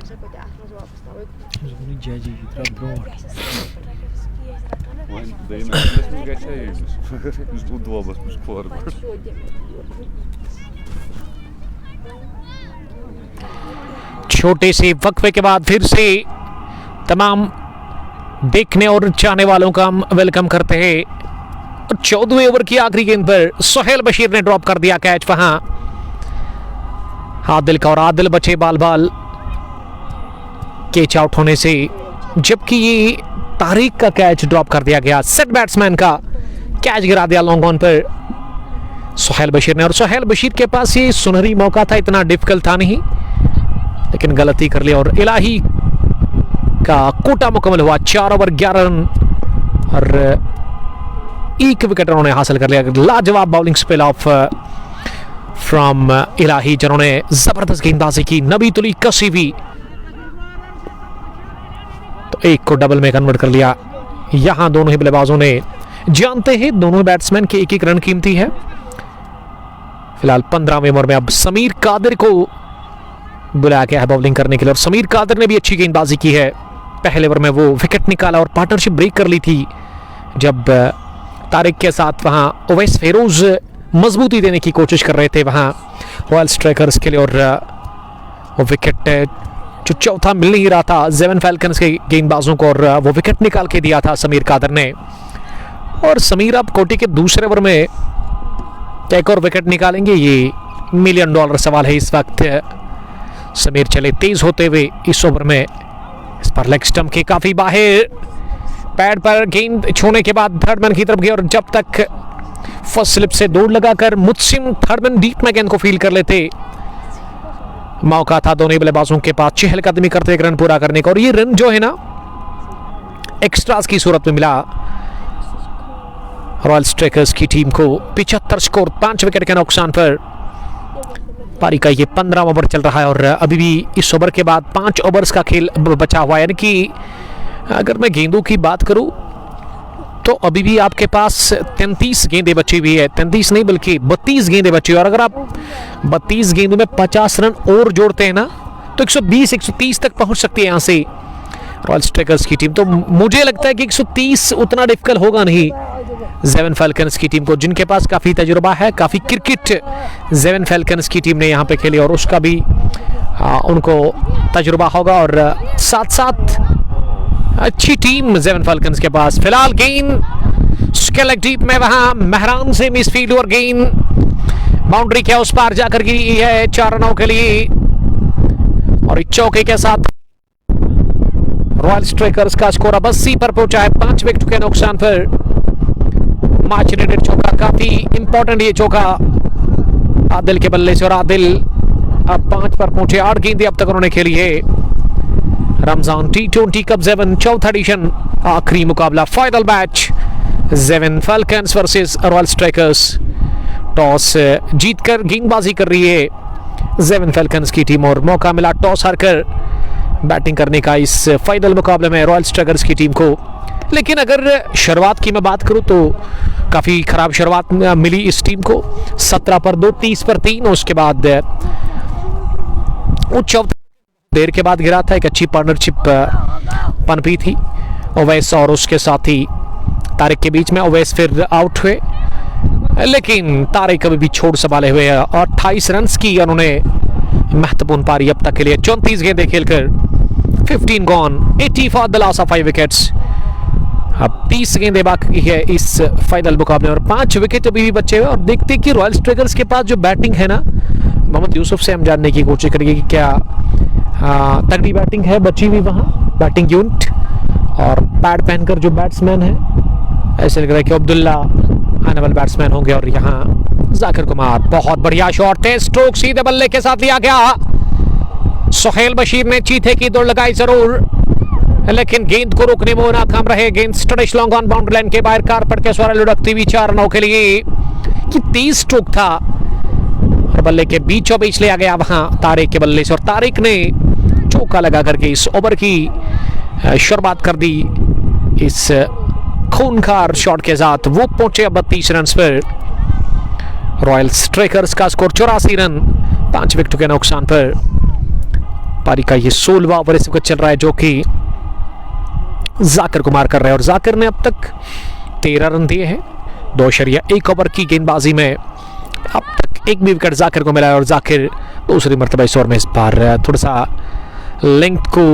bisa gue jatuh gue apa sih Zuni Jaji Hidra Broad. Daí na vida ninguém tinha isso. Os dobras para os corpos. छोटे से वक्फे के बाद फिर से तमाम देखने और चाहने वालों का हम वेलकम करते हैं। 14वें ओवर की आखिरी गेंद पर सोहेल बशीर ने ड्रॉप कर दिया कैच वहां आदिल का, और आदिल बचे बाल बाल कैच आउट होने से, जबकि ये तारिक का कैच ड्रॉप कर दिया गया। सेट बैट्समैन का कैच गिरा दिया लॉन्ग ऑन पर सोहेल बशीर ने, और सोहेल बशीर के पास ये सुनहरी मौका था, इतना डिफिकल्ट था नहीं, लेकिन गलती कर ली और इलाही का कोटा मुकम्मल हुआ। 4 ओवर 11 रन और 1 विकेट उन्होंने हासिल कर लिया। लाजवाब बॉलिंग स्पेल ऑफ फ्रॉम इलाही, जिन्होंने जबरदस्त गेंदबाजी की। नबी तुली कसी भी तो 1 को डबल में कन्वर्ट कर लिया। यहां दोनों ही बल्लेबाजों ने, जानते हैं दोनों बैट्समैन के 1-1 रन कीमती है। फिलहाल 15वें ओवर में अब समीर कादिर को बुलाया गया है बॉलिंग करने के लिए, और समीर कादिर ने भी अच्छी गेंदबाजी की है। पहले ओवर में वो विकेट निकाला और पार्टनरशिप ब्रेक कर ली थी जब तारिक के साथ वहां ओवैस फेरोज मजबूती देने की कोशिश कर रहे थे। वहां रॉयल स्ट्राइकर्स के लिए। और वो विकेट जो चौथा मिल नहीं रहा था जेवन फैल्कन्स के गेंदबाजों को, और वो विकेट निकाल के दिया था समीर कादर ने। और समीर अब कोटी के दूसरे ओवर में एक और विकेट निकालेंगे, ये $1 मिलियन सवाल है इस वक्त। समीर चले तेज होते हुए इस ओवर में, इस पर लेग स्टंप के काफी बाहर, पैड पर गेंद छूने के बाद थर्ड मैन की तरफ गए, और जब तक फर्स्ट स्लिप से दौड़ लगाकर मुत्सिम थर्ड मैन डीप में गेंद को फील कर लेते, मौका था दोनों बल्लेबाजों के पास चहलकदमी करते एक रन पूरा करने का। और ये रन जो है ना एक्स्ट्रास की सूरत में मिला रॉयल स्ट्राइकर्स की टीम को। 75 स्कोर 5 विकेट के नुकसान पर। पारी का ये 15वां ओवर चल रहा है और अभी भी इस ओवर के बाद 5 ओवर्स का खेल बचा हुआ है। यानी कि अगर मैं गेंदों की बात करूं तो अभी भी आपके पास 33 गेंदें बची हुई है, 33 नहीं बल्कि 32 गेंदें बची हुई। और अगर आप 32 गेंदों में 50 रन और जोड़ते हैं ना तो 120-130 तक पहुंच सकती है यहाँ से रॉयल स्ट्राइकर्स की टीम। तो मुझे लगता है कि 130 उतना डिफिकल्ट होगा नहीं जेवन फैल्कन्स की टीम को, जिनके पास काफ़ी तजुर्बा है, काफ़ी क्रिकेट जेवन फैल्कन्स की टीम ने यहाँ पे खेली और उसका भी उनको तजुर्बा होगा। और साथ साथ अच्छी टीम जेवन फैल्कन्स के पास। फिलहाल गेंद स्केलेक डीप में, वहां मेहरान से मिसफील्ड और गेंद बाउंड्री के उस पार जाकर गिरी है 4 रनों के लिए। और इस चौके के साथ रॉयल स्ट्राइकर्स का स्कोर अब 80 पर पहुंचा है 5 विकेट के नुकसान पर। मैच रेडेड चौका, काफी इंपॉर्टेंट ये चौका आदिल के बल्ले से, और आदिल अब 5 पर पहुंचे। 8 गेंदें अब तक उन्होंने खेली है। रमजान T20 कप 7 चौथा एडिशन, आखिरी मुकाबला, final match Zewan Falcons versus Royal Strikers. Toss जीतकर गेंदबाजी कर रही है जेवन फैल्कन्स की टीम और मौका मिला टॉस हारकर बैटिंग करने का इस फाइनल मुकाबले में रॉयल स्ट्राइकर्स की टीम को। लेकिन अगर शुरुआत की मैं बात करूं तो काफ़ी खराब शुरुआत मिली इस टीम को। 17 पर 2, 30 पर 3, उसके बाद उच्च देर के बाद गिरा था। एक अच्छी पार्टनरशिप पनपी थी ओवैस और उसके साथी तारिक के बीच में। ओवैस फिर आउट हुए, लेकिन तारिक अभी भी छोड़ संभाले हुए हैं और 28 रन की उन्होंने महत्वपूर्ण पारी अब तक के लिए। 34 गेंदें खेलकर 15 gone, 80 for the loss of 5 wickets. अब 30 गेंदें बाकी है इस फाइनल मुकाबले और 5 विकेट अभी भी बचे हुए। और देखते कि रॉयल स्ट्राइकर्स के पास जो बैटिंग है ना, मोहम्मद यूसुफ से हम जानने की कोशिश करेंगे कि क्या तगड़ी बैटिंग है बची हुई वहाँ, बैटिंग यूनिट। और पैड पहनकर जो बैट्समैन है, ऐसे लग रहा है कि अब्दुल्ला आने वाले बैट्समैन होंगे। और यहाँ जाकिर कुमार, बहुत बढ़िया शॉट थे, स्ट्रोक सीधे बल्ले के साथ लिया गया। सुहेल बशीर ने चीथे की दौड़ लगाई जरूर, लेकिन गेंद को रोकने में नाकाम रहे। गेंद स्टडिश लॉन्ग ऑन बाउंड्री लाइन के बाहर कारपेट के सवार लुढ़कती हुई 4 रनों के लिए। कि 30 स्ट्रोक था और बल्ले के बीचों बीच लिया गया वहां तारिक के बल्ले से, और तारिक ने चौका लगा करके इस ओवर की शुरुआत कर दी इस खूनखार शॉट के साथ। वो पहुंचे 32 रन पर। रॉयल स्ट्राइकर्स का स्कोर 84 रन 5 विकेट के नुकसान पर। पारी का ये 16वां ओवर इस वक्त चल रहा है जो कि जाकिर कुमार कर रहे हैं और जाकिर ने अब तक 13 रन दिए हैं 2.1 ओवर की गेंदबाजी में। अब तक एक भी विकेट जाकिर को मिला है और जाकिर दूसरी मरतबा इस ओवर में इस बार थोड़ा सा लेंथ को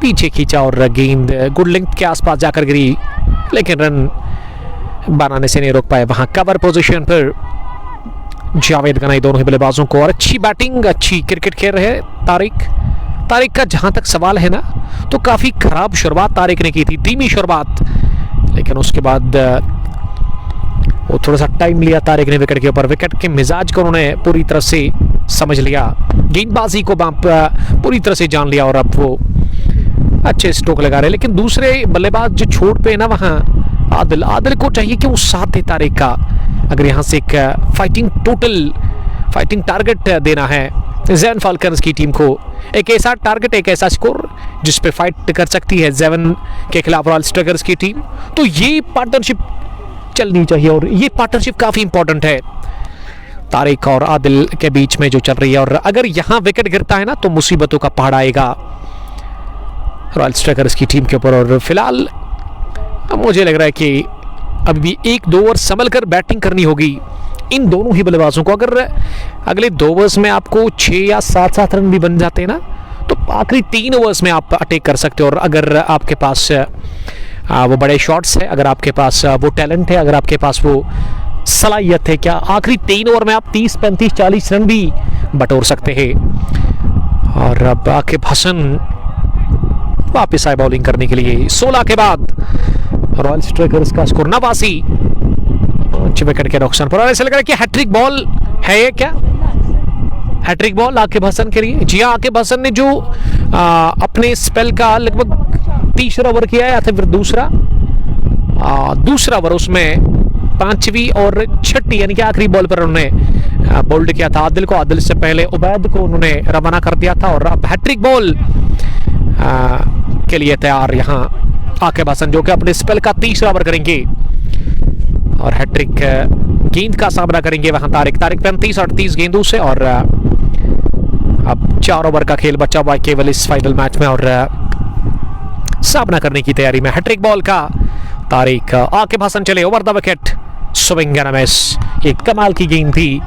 पीछे खींचा और गेंद गुड लेंथ के आसपास जाकर गिरी, लेकिन रन बनाने से नहीं रोक पाए। वहां कवर पोजीशन पर जावेद गनाई दोनों ही बल्लेबाजों को, और अच्छी बैटिंग, अच्छी क्रिकेट खेल रहे हैं तारिक का जहां तक सवाल है ना, तो काफी खराब शुरुआत तारिक ने की थी, धीमी शुरुआत, लेकिन उसके बाद वो थोड़ा सा टाइम लिया तारिक ने विकेट के ऊपर। विकेट के मिजाज को उन्होंने पूरी तरह से समझ लिया, गेंदबाजी को पूरी तरह से जान लिया और अब वो अच्छे स्ट्रोक लगा रहे। लेकिन दूसरे बल्लेबाज जो छोड़ पे ना वहां आदिल को चाहिए कि वो साथ दे तारिक का। अगर यहाँ से एक फाइटिंग टारगेट देना है जेवन फैल्कन्स की टीम को, एक ऐसा टारगेट, एक ऐसा स्कोर जिस पे फाइट कर सकती है जेवन के खिलाफ रॉयल स्ट्राइकर्स की टीम, तो ये पार्टनरशिप चलनी चाहिए और ये पार्टनरशिप काफी इंपॉर्टेंट है तारिक और आदिल के बीच में जो चल रही है। और अगर यहाँ विकेट गिरता है ना तो मुसीबतों का पहाड़ आएगा रॉयल स्ट्राइकर्स की टीम के ऊपर। और फिलहाल मुझे लग रहा है कि अभी भी 1-2 ओवर संभल कर बैटिंग करनी होगी इन दोनों ही बल्लेबाजों को। अगर अगले 2 ओवर्स में आपको 6 या 7 रन भी बन जाते हैं ना, तो आखिरी 3 ओवर्स में आप अटैक कर सकते हो। और अगर आपके पास वो बड़े शॉट्स है, अगर आपके पास वो टैलेंट है, अगर आपके पास वो सलाहियत है, क्या आखिरी 3 ओवर में आप 30, 35, 40 रन भी बटोर सकते हैं। और अब आकिब हसन वापस आए बॉलिंग करने के लिए। 16 के बाद रॉयल स्ट्राइकर्स का स्कोर 89, 5 विकेट के नुकसान पर। और ऐसा लग रहा है कि हैट्रिक बॉल है ये, क्या हैट्रिक बॉल आकिब हसन के लिए? जी हाँ, आकिब हसन ने जो अपने स्पेल का लगभग 3रा ओवर किया है या फिर दूसरा ओवर, उसमें 5वीं और 6ठी यानी कि आखिरी बॉल पर उन्होंने बोल्ड किया था आदिल को। आदिल से पहले उबैद को उन्होंने रवाना कर दिया था। और अब हैट्रिक बॉल के लिए तैयार यहाँ आकिब हसन, जो कि अपने स्पेल का 3रा ओवर करेंगे और हैट्रिक गेंद का सामना करेंगे वहां तारिक 35 और 30 गेंदों से। और अब 4 ओवर का खेल बचा हुआ केवल इस फाइनल मैच में और सामना करने की तैयारी में हैट्रिक बॉल का तारिक। आकिब हसन चले over the wicket, swing and miss. एक कमाल की गेंद थी,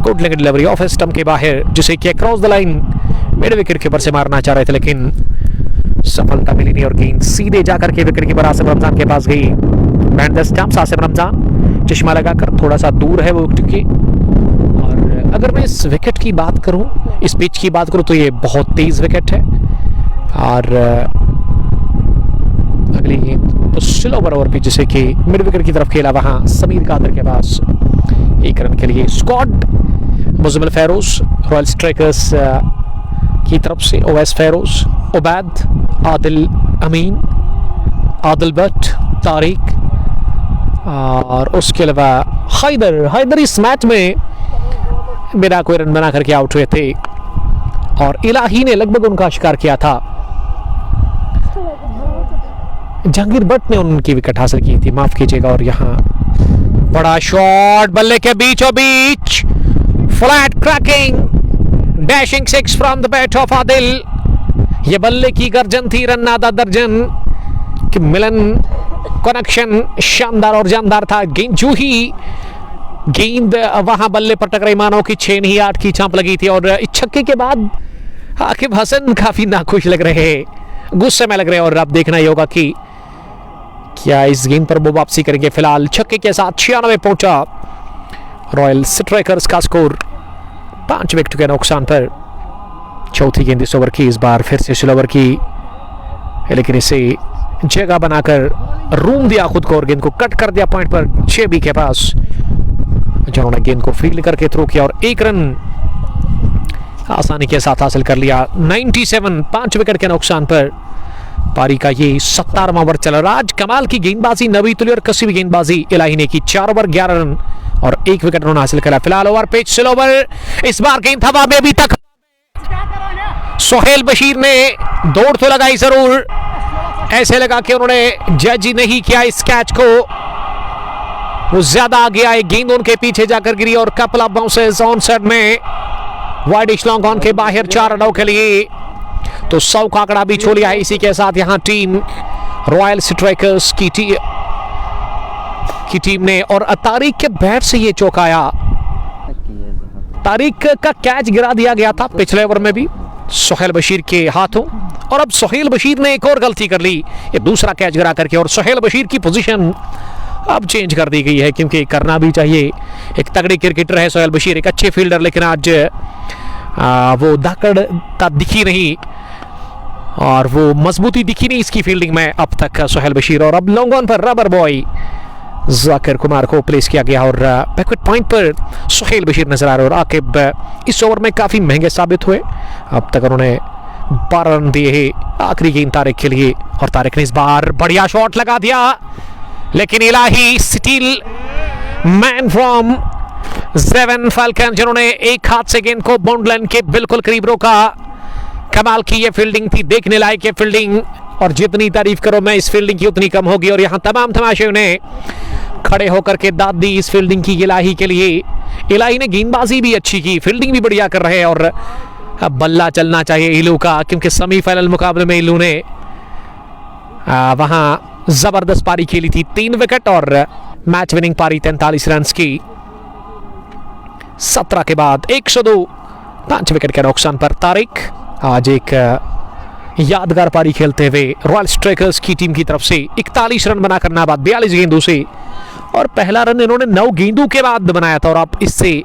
good leg delivery off stump के बाहर, जिसे कि cross the line mid wicket के ऊपर से मारना चाह रहे थे, लेकिन सफलता मिली नहीं और गेंद सीधे जाकर के विकेट कीपर आसिफ रमजान के पास गई। Band the stumps, Asif Ramzan चश्मा लगाकर थोड़ा सा दूर है वो, क्योंकि और अगर मैं इस विकेट की बात करूं, इस पिच की बात करूं, तो ये बहुत तेज विकेट है। और अगली गेंद तो स्लोवर ओवर पिच, जिसे कि मिड विकेट की तरफ खेला वहां समीर कादर के पास 1 रन के लिए। Squad Muzammil Feroz royal Strikers की तरफ से, ओवैस फेरोज, उबैद, आदिल अमीन, आदिल भट्ट, तारिक और उसके अलावा हैदर इस मैच में बिना कोई रन बना करके आउट हुए थे और इलाही ने लगभग उनका शिकार किया था। जहांगीर भट्ट ने उनकी विकेट हासिल की थी, माफ कीजिएगा। और यहाँ बड़ा शॉट बल्ले के बीचों बीच, flat cracking dashing 6 from the bat of Adil. ये बल्ले की गर्जन थी, रन आधा दर्जन कि मिलन कनेक्शन शानदार और जानदार था। गेंद जो ही गेंद वहां बल्ले पर टकराई, मानो कि 6 नहीं 8 की चांप लगी थी। और इस छक्के के बाद आकिब हसन काफी नाखुश लग रहे हैं, गुस्से में लग रहे हैं। और अब देखना ही होगा कि क्या इस गेंद पर वो वापसी करेंगे। फिलहाल छक्के के साथ 96 पहुंचा रॉयल स्ट्राइकर्स का स्कोर 5 विकेट के नुकसान पर। चौथी गेंद इस ओवर की, इस बार फिर से स्लो ओवर की, लेकिन इसे जगह बनाकर रूम दिया खुद को और गेंद को कट कर दिया पॉइंट पर 6 के पास, जिन्होंने गेंद को फील्ड करके थ्रो किया और 1 रन आसानी के साथ हासिल कर लिया। 97, 5 विकेट के नुकसान पर पारी का ये 17वां ओवर चल रहा। आज कमाल की गेंदबाजी, नबी तुली और कसी हुई गेंदबाजी इलाही ने की। 4 ओवर 11 रन और 1 विकेट उन्होंने हासिल करा। फिलहाल ओवर पिच स्लो ओवर, इस बार गेंद हवा में अभी तक सोहेल बशीर ने दौड़ तो लगाई जरूर, ऐसे लगा कि उन्होंने जज ही नहीं किया इस कैच को, वो ज्यादा आगे आए, गेंद उनके पीछे जाकर गिरी और couple of bounces on side में वाइड लॉन्ग ऑन के बाहर 4 रनों के लिए। तो 100 का आंकड़ा भी छू लिया है। इसी के साथ यहां टीम रॉयल स्ट्राइकर्स की टीम ने और तारिक के बैट से ये चौकाया। तारिक का कैच गिरा दिया गया था पिछले ओवर में भी सोहेल बशीर के हाथों, और अब सोहेल बशीर ने एक और गलती कर ली, ये दूसरा कैच गिरा करके, और सोहेल बशीर की पोजीशन अब चेंज कर दी गई है, क्योंकि करना भी चाहिए। एक तगड़ी क्रिकेटर है सोहेल बशीर, एक अच्छे फील्डर, लेकिन आज वो धाकड़ता दिखी नहीं और वो मजबूती दिखी नहीं इसकी फील्डिंग में अब तक सोहेल बशीर। और अब लॉन्ग ऑन पर रबर बॉय जाकिर कुमार को प्लेस किया गया और बैकवर्ड पॉइंट पर सोहेल बशीर नजर आ रहे और आकिब इस ओवर में काफी महंगे साबित हुए। अब तक उन्होंने 12 रन दिए हैं आखिरी गेंद तारिक के लिए, और तारिक ने इस बार बढ़िया शॉट लगा दिया, लेकिन इलाही स्टील मैन फ्रॉम ज़ेवन फाल्कन, जिन्होंने एक हाथ से गेंद को बाउंड लाइन के बिल्कुल करीब रोका। कमाल की ये फील्डिंग थी, देखने लायक ये फील्डिंग, और जितनी तारीफ करो मैं इस फील्डिंग की उतनी कम होगी। और यहाँ तमाम तमाशे ने खड़े होकर के दाद दी इस फील्डिंग की इलाही के लिए। इलाही ने गेंदबाजी भी अच्छी की, फील्डिंग भी बढ़िया कर रहे हैं, और अब बल्ला चलना चाहिए इलू का, क्योंकि सेमीफाइनल मुकाबले में इलू ने वहां जबरदस्त पारी खेली थी, 3 विकेट और मैच विनिंग पारी 43 रन की। 17 के बाद 102, 5 विकेट के नुकसान पर तारिक आज एक यादगार पारी खेलते हुए रॉयल स्ट्राइकर्स की टीम की तरफ से 41 रन बनाकर नाबाद 42 गेंदों से, और पहला रन इन्होंने 9 गेंदों के बाद बनाया था। और आप इससे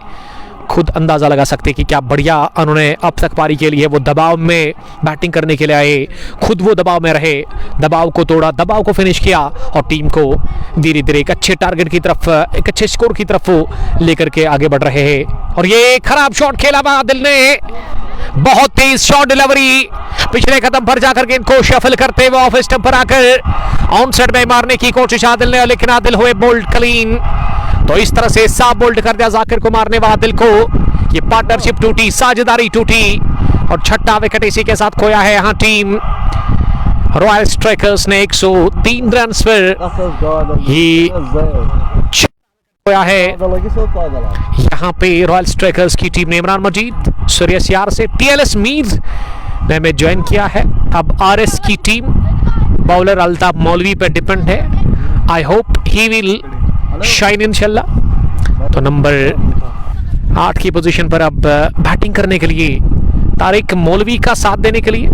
खुद अंदाजा लगा सकते हैं कि क्या बढ़िया उन्होंने अब तक पारी के लिए वो दबाव में बैटिंग करने के लिए आए, खुद वो दबाव में रहे, दबाव को तोड़ा, दबाव को फिनिश किया और टीम को धीरे धीरे एक अच्छे टारगेट की तरफ, एक अच्छे स्कोर की तरफ वो लेकर के आगे बढ़ रहे हैं। और ये खराब शॉट खेला बादल ने, बहुत तेज शॉट डिलीवरी, पिछले कदम पर जाकर गेंद को शफल करते हुए ऑफ स्टंप पर आकर ऑन साइड में मारने की कोशिश आदिल ने, लेकिन आदिल हुए बोल्ड क्लीन। तो इस तरह से साफ बोल्ड कर दिया जाकिर को मारने वाला आदिल को। ये पार्टनरशिप टूटी, साझेदारी टूटी और छठा विकेट इसी के साथ खोया है यहाँ टीम रॉयल स्ट्राइकर्स ने 103 रन पर ही खोया है। यहाँ पे रॉयल स्ट्राइकर्स की टीम ने इमरान मजीद सूर्यस यार से टीएलएस मीर ने हमें ज्वाइन किया है। अब आरएस की टीम बॉलर अल्ताफ मौलवी पर डिपेंड है। I hope he will shine इंशाल्लाह। तो नंबर 8 की पोजीशन पर अब बैटिंग करने के लिए तारिक मौलवी का साथ देने के लिए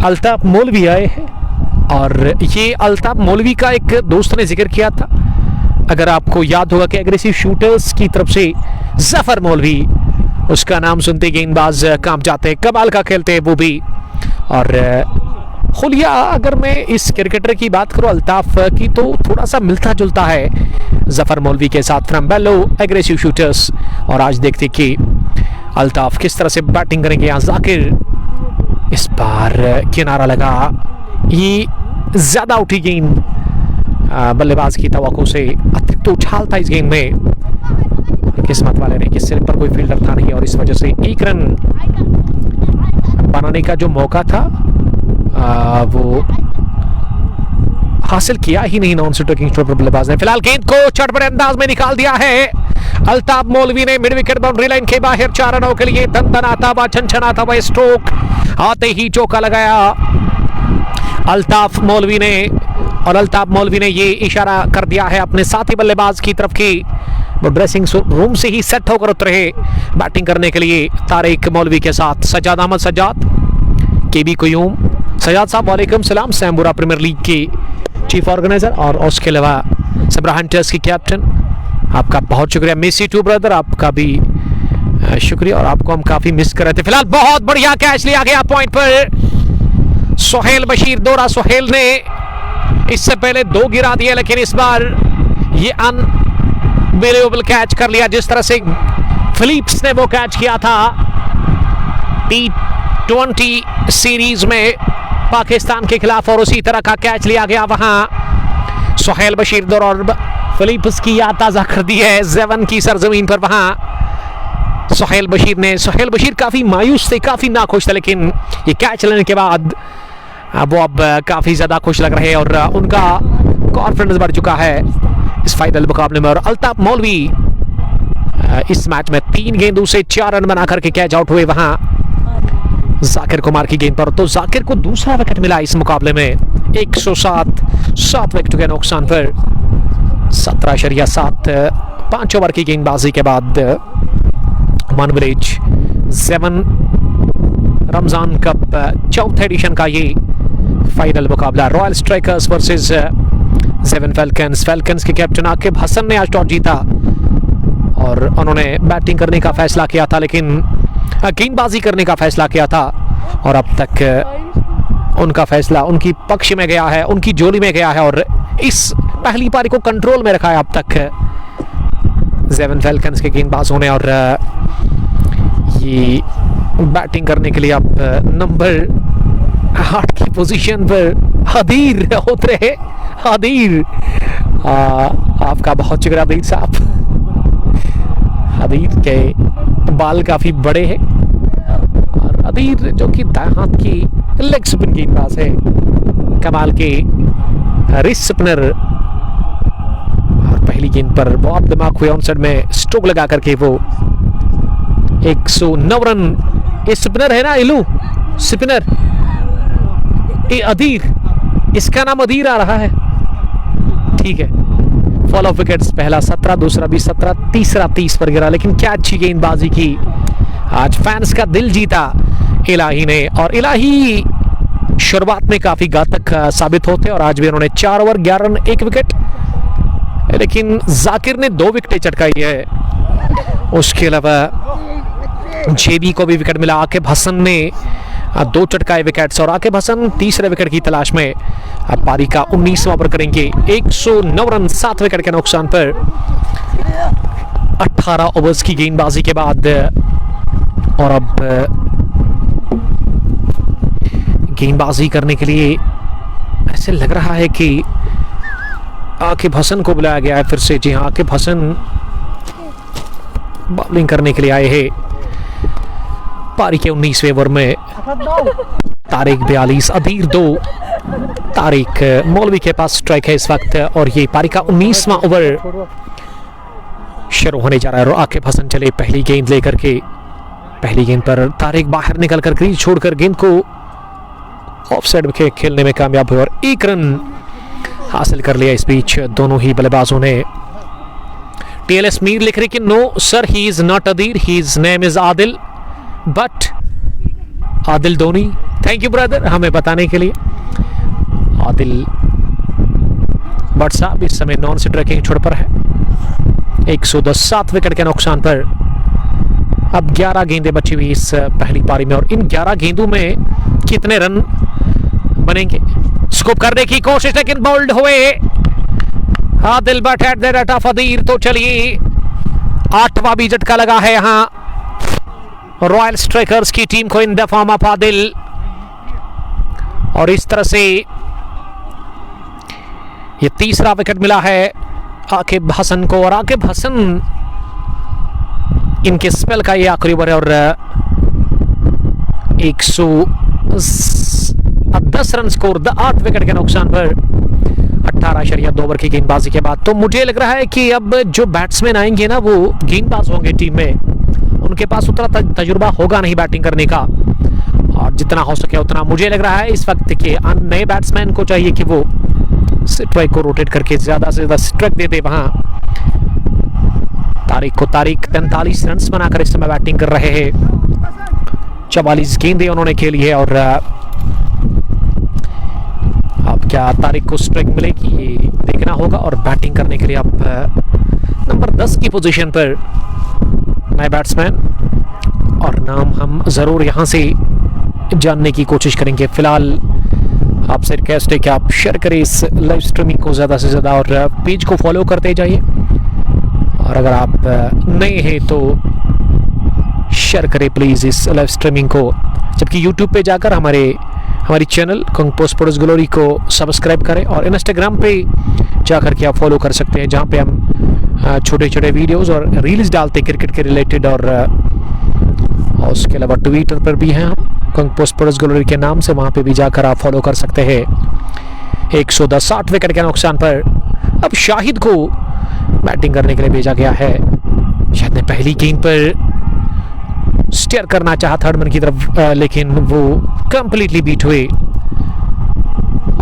अल्ताफ मौलवी आए हैं। और ये अल्ताफ मौलवी का एक दोस्त ने जिक्र किया था, अगर आपको याद होगा कि एग्रेसिव शूटर्स की तरफ से जफर मौलवी, उसका नाम सुनते गेंदबाज कांप जाते हैं, कमाल का खेलते हैं वो भी। और खुलिया अगर मैं इस क्रिकेटर की बात करूं अल्ताफ की, तो थोड़ा सा मिलता जुलता है जफर मौलवी के साथ फ्रॉम बेलो एग्रेसिव शूटर्स। और आज देखते कि अल्ताफ किस तरह से बैटिंग करेंगे। यहाँ जाकिर इस बार किनारा लगा, ये ज्यादा उठी गेंद, बल्लेबाज की तवक्को से अतिरिक्त उछाल था इस गेंद में। किस्मत वाले ने कि सिर पर कोई फील्डर था नहीं और इस वजह से 1 रन बनाने का जो मौका था वो हासिल किया ही नहीं नॉन स्ट्रोकिंग स्ट्रोक पर बल्लेबाज ने। फिलहाल गेंद को चटपटे अंदाज में निकाल दिया है अल्ताफ मौलवी ने मिड विकेट बाउंड्री लाइन के बाहर 4 रनों के लिए दनदनाता हुआ, छनछनाता हुआ स्ट्रोक आते ही चौका लगाया अल्ताफ मौलवी ने। और अल्ताफ मौलवी ने ये इशारा कर दिया है अपने साथी बल्लेबाज की तरफ की वो ड्रेसिंग रूम से ही सेट होकर उतरे बैटिंग करने के लिए तारिक मौलवी के साथ सज्जाद अहमद सज्जाद, केबी कुयूम सज्जाद साहब वालेकुम सलाम, सैम्बुरा प्रीमियर लीग के चीफ ऑर्गेनाइजर और उसके अलावा सबरा हंटर्स की कैप्टन, आपका बहुत शुक्रिया। मिस यू टू ब्रदर, आपका भी शुक्रिया और आपको हम काफी मिस कर रहे थे। फिलहाल बहुत बढ़िया कैच लिया गया पॉइंट पर सुहेल बशीर, दोरा सुहेल ने इससे पहले 2 गिरा दिए, लेकिन इस बार ये अनबिलीवेबल कैच कर लिया जिस तरह से फिलिप्स ने वो कैच किया था T20 सीरीज में पाकिस्तान के खिलाफ, और उसी तरह का कैच लिया गया वहां सुहेल बशीर दौर और फिलिप्स की याद ताजा कर दी है ज़ेवन की सरजमीन पर। वहां सुहेल बशीर काफी मायूस थे, काफी नाखुश थे, लेकिन ये कैच लेने के बाद वो अब काफी ज्यादा खुश लग रहे हैं और उनका कॉन्फिडेंस बढ़ चुका है इस फाइनल मुकाबले में। और अल्ताफ मौलवी इस मैच में 3 गेंदों से 4 रन बना करके कैच आउट हुए वहां जाकिर कुमार की गेंद पर। तो जाकिर को दूसरा विकेट मिला इस मुकाबले में 107 विकेट के नुकसान पर 17.7 5 ओवर की गेंदबाजी के बाद one village 7 Ramzan cup 4th edition का ये फाइनल मुकाबला रॉयल स्ट्राइकर्स वर्सेस 7 फैल्कन्स के कैप्टन आकिब हसन ने आज टॉस जीता और उन्होंने बैटिंग करने का फैसला किया था, लेकिन गेंदबाजी करने का फैसला किया था और अब तक उनका फैसला उनकी पक्ष में गया है, उनकी जोड़ी में गया है और इस पहली पारी को कंट्रोल में रखा है अब तक 7 फैल्कन्स के गेंदबाजों ने। और ये बैटिंग करने के लिए अब नंबर 8 की पोजीशन पर हदीर उतरे हैं। हदीर, आपका बहुत शुक्रिया हदीर साहब। हदीर के बाल काफी बड़े हैं और हदीर जो कि दाएं हाथ की लेग स्पिन गेंदबाज है, कमाल के रिस्ट स्पिनर। और पहली गेंद पर बहुत दिमाग हुए ऑन साइड में स्ट्रोक लगा करके वो 109 रन। ये स्पिनर है ना, इलू स्पिनर, ये अदीर, इसका नाम अदीर आ रहा है, ठीक है। फॉल ऑफ विकेट्स, पहला 17, दूसरा भी 17, तीसरा 30 पर गिरा, लेकिन क्या अच्छी गेंदबाजी की। आज फैंस का दिल जीता इलाही ने, और इलाही शुरुआत में काफी घातक साबित होते और आज भी उन्होंने 4 ओवर 11 रन 1 विकेट, लेकिन जाकिर ने 2 विकेटें चटकाई है। उसके अलावा जेबी को भी विकेट मिला। आकिब हसन ने 2 चटकाए विकेट्स, और आकिब हसन तीसरे विकेट की तलाश में। अब पारी का 19वां ओवर करेंगे। 109 रन 7 विकेट के नुकसान पर 18 ओवर्स की गेंदबाजी के बाद, और अब गेंदबाजी करने के लिए ऐसे लग रहा है कि आकिब हसन को बुलाया गया है फिर से। जी हाँ, आकिब हसन बॉलिंग करने के लिए आए हैं। पारी के 19वें ओवर में तारिक 42, अधीर 2। तारिक मौलवी के पास स्ट्राइक है इस वक्त, और ये पारी का 19वां ओवर शुरू होने जा रहा है। और आकिब हसन चले पहली गेंद लेकर के। पहली गेंद पर तारिक बाहर निकलकर क्रीज छोड़कर गेंद को ऑफसाइड में खेलने में कामयाब हुए और 1 रन हासिल कर लिया। इस बीच दोनों ही बल्लेबाजों ने। टीएलएस मीर लिख रही कि no sir, he is not Adir, his name is Adil, but Adil Dhoni. Thank you brother हमें बताने के लिए। आदिल भट्ट साहब इस समय नॉन स्ट्राइकिंग छोड़ पर है। 110 7 विकेट के नुकसान पर अब 11 गेंदें बची हुई इस पहली पारी में, और इन 11 गेंदों में कितने रन बनेंगे। स्कोप करने की कोशिश, लेकिन बोल्ड हुए Adil Bhat at the rate of Adir. तो चलिए 8वां भी झटका लगा है यहां रॉयल स्ट्राइकर्स की टीम को in the form of Adil, और इस तरह से ये तीसरा विकेट मिला है आकिब हसन को। और आकिब हसन इनके स्पेल का ये आखिरी ओवर है, और 110 रन स्कोर 8 विकेट के नुकसान पर 18.2 ओवर की गेंदबाजी के बाद। तो मुझे लग रहा है कि अब जो बैट्समैन आएंगे ना, वो गेंदबाज होंगे टीम में, उनके पास उतना तजुर्बा होगा नहीं बैटिंग करने का, और जितना हो सके उतना मुझे लग रहा है इस वक्त के नए बैट्समैन को चाहिए कि वो स्ट्राइक को रोटेट करके ज्यादा से ज्यादा स्ट्राइक दे दे वहां। तारिक 43 रन बनाकर इस समय बैटिंग कर रहे हैं। 44 गेंदें उन्होंने खेली है, और अब क्या तारिक को स्ट्राइक मिलेगी ये देखना होगा। और बैटिंग करने के लिए अब नंबर 10 की पोजीशन पर नए बैट्समैन, और नाम हम जरूर यहां से जानने की कोशिश करेंगे। फिलहाल आपसे रिक्वेस्ट है कि आप शेयर करें इस लाइव स्ट्रीमिंग को ज़्यादा से ज़्यादा, और पेज को फॉलो करते जाइए। और अगर आप नए हैं तो शेयर करें प्लीज़ इस लाइव स्ट्रीमिंग को, जबकि यूट्यूब पे जाकर हमारी चैनल कंपोस्ट स्पोर्ट्स ग्लोरी को सब्सक्राइब करें, और इंस्टाग्राम पे जाकर के आप फॉलो कर सकते हैं, जहाँ पे हम छोटे छोटे वीडियोस और रील्स डालते हैं क्रिकेट के रिलेटेड। और उसके अलावा ट्विटर पर भी हैं हम कंपोस्ट स्पोर्ट्स ग्लोरी के नाम से, वहाँ पे भी जाकर आप फॉलो कर सकते हैं। 110 60 विकेट के नुकसान पर अब शाहिद को बैटिंग करने के लिए भेजा गया है। शाहिद ने पहली गेंद पर स्टेयर करना चाहा थर्ड मैन की तरफ, लेकिन वो कंप्लीटली बीट हुए।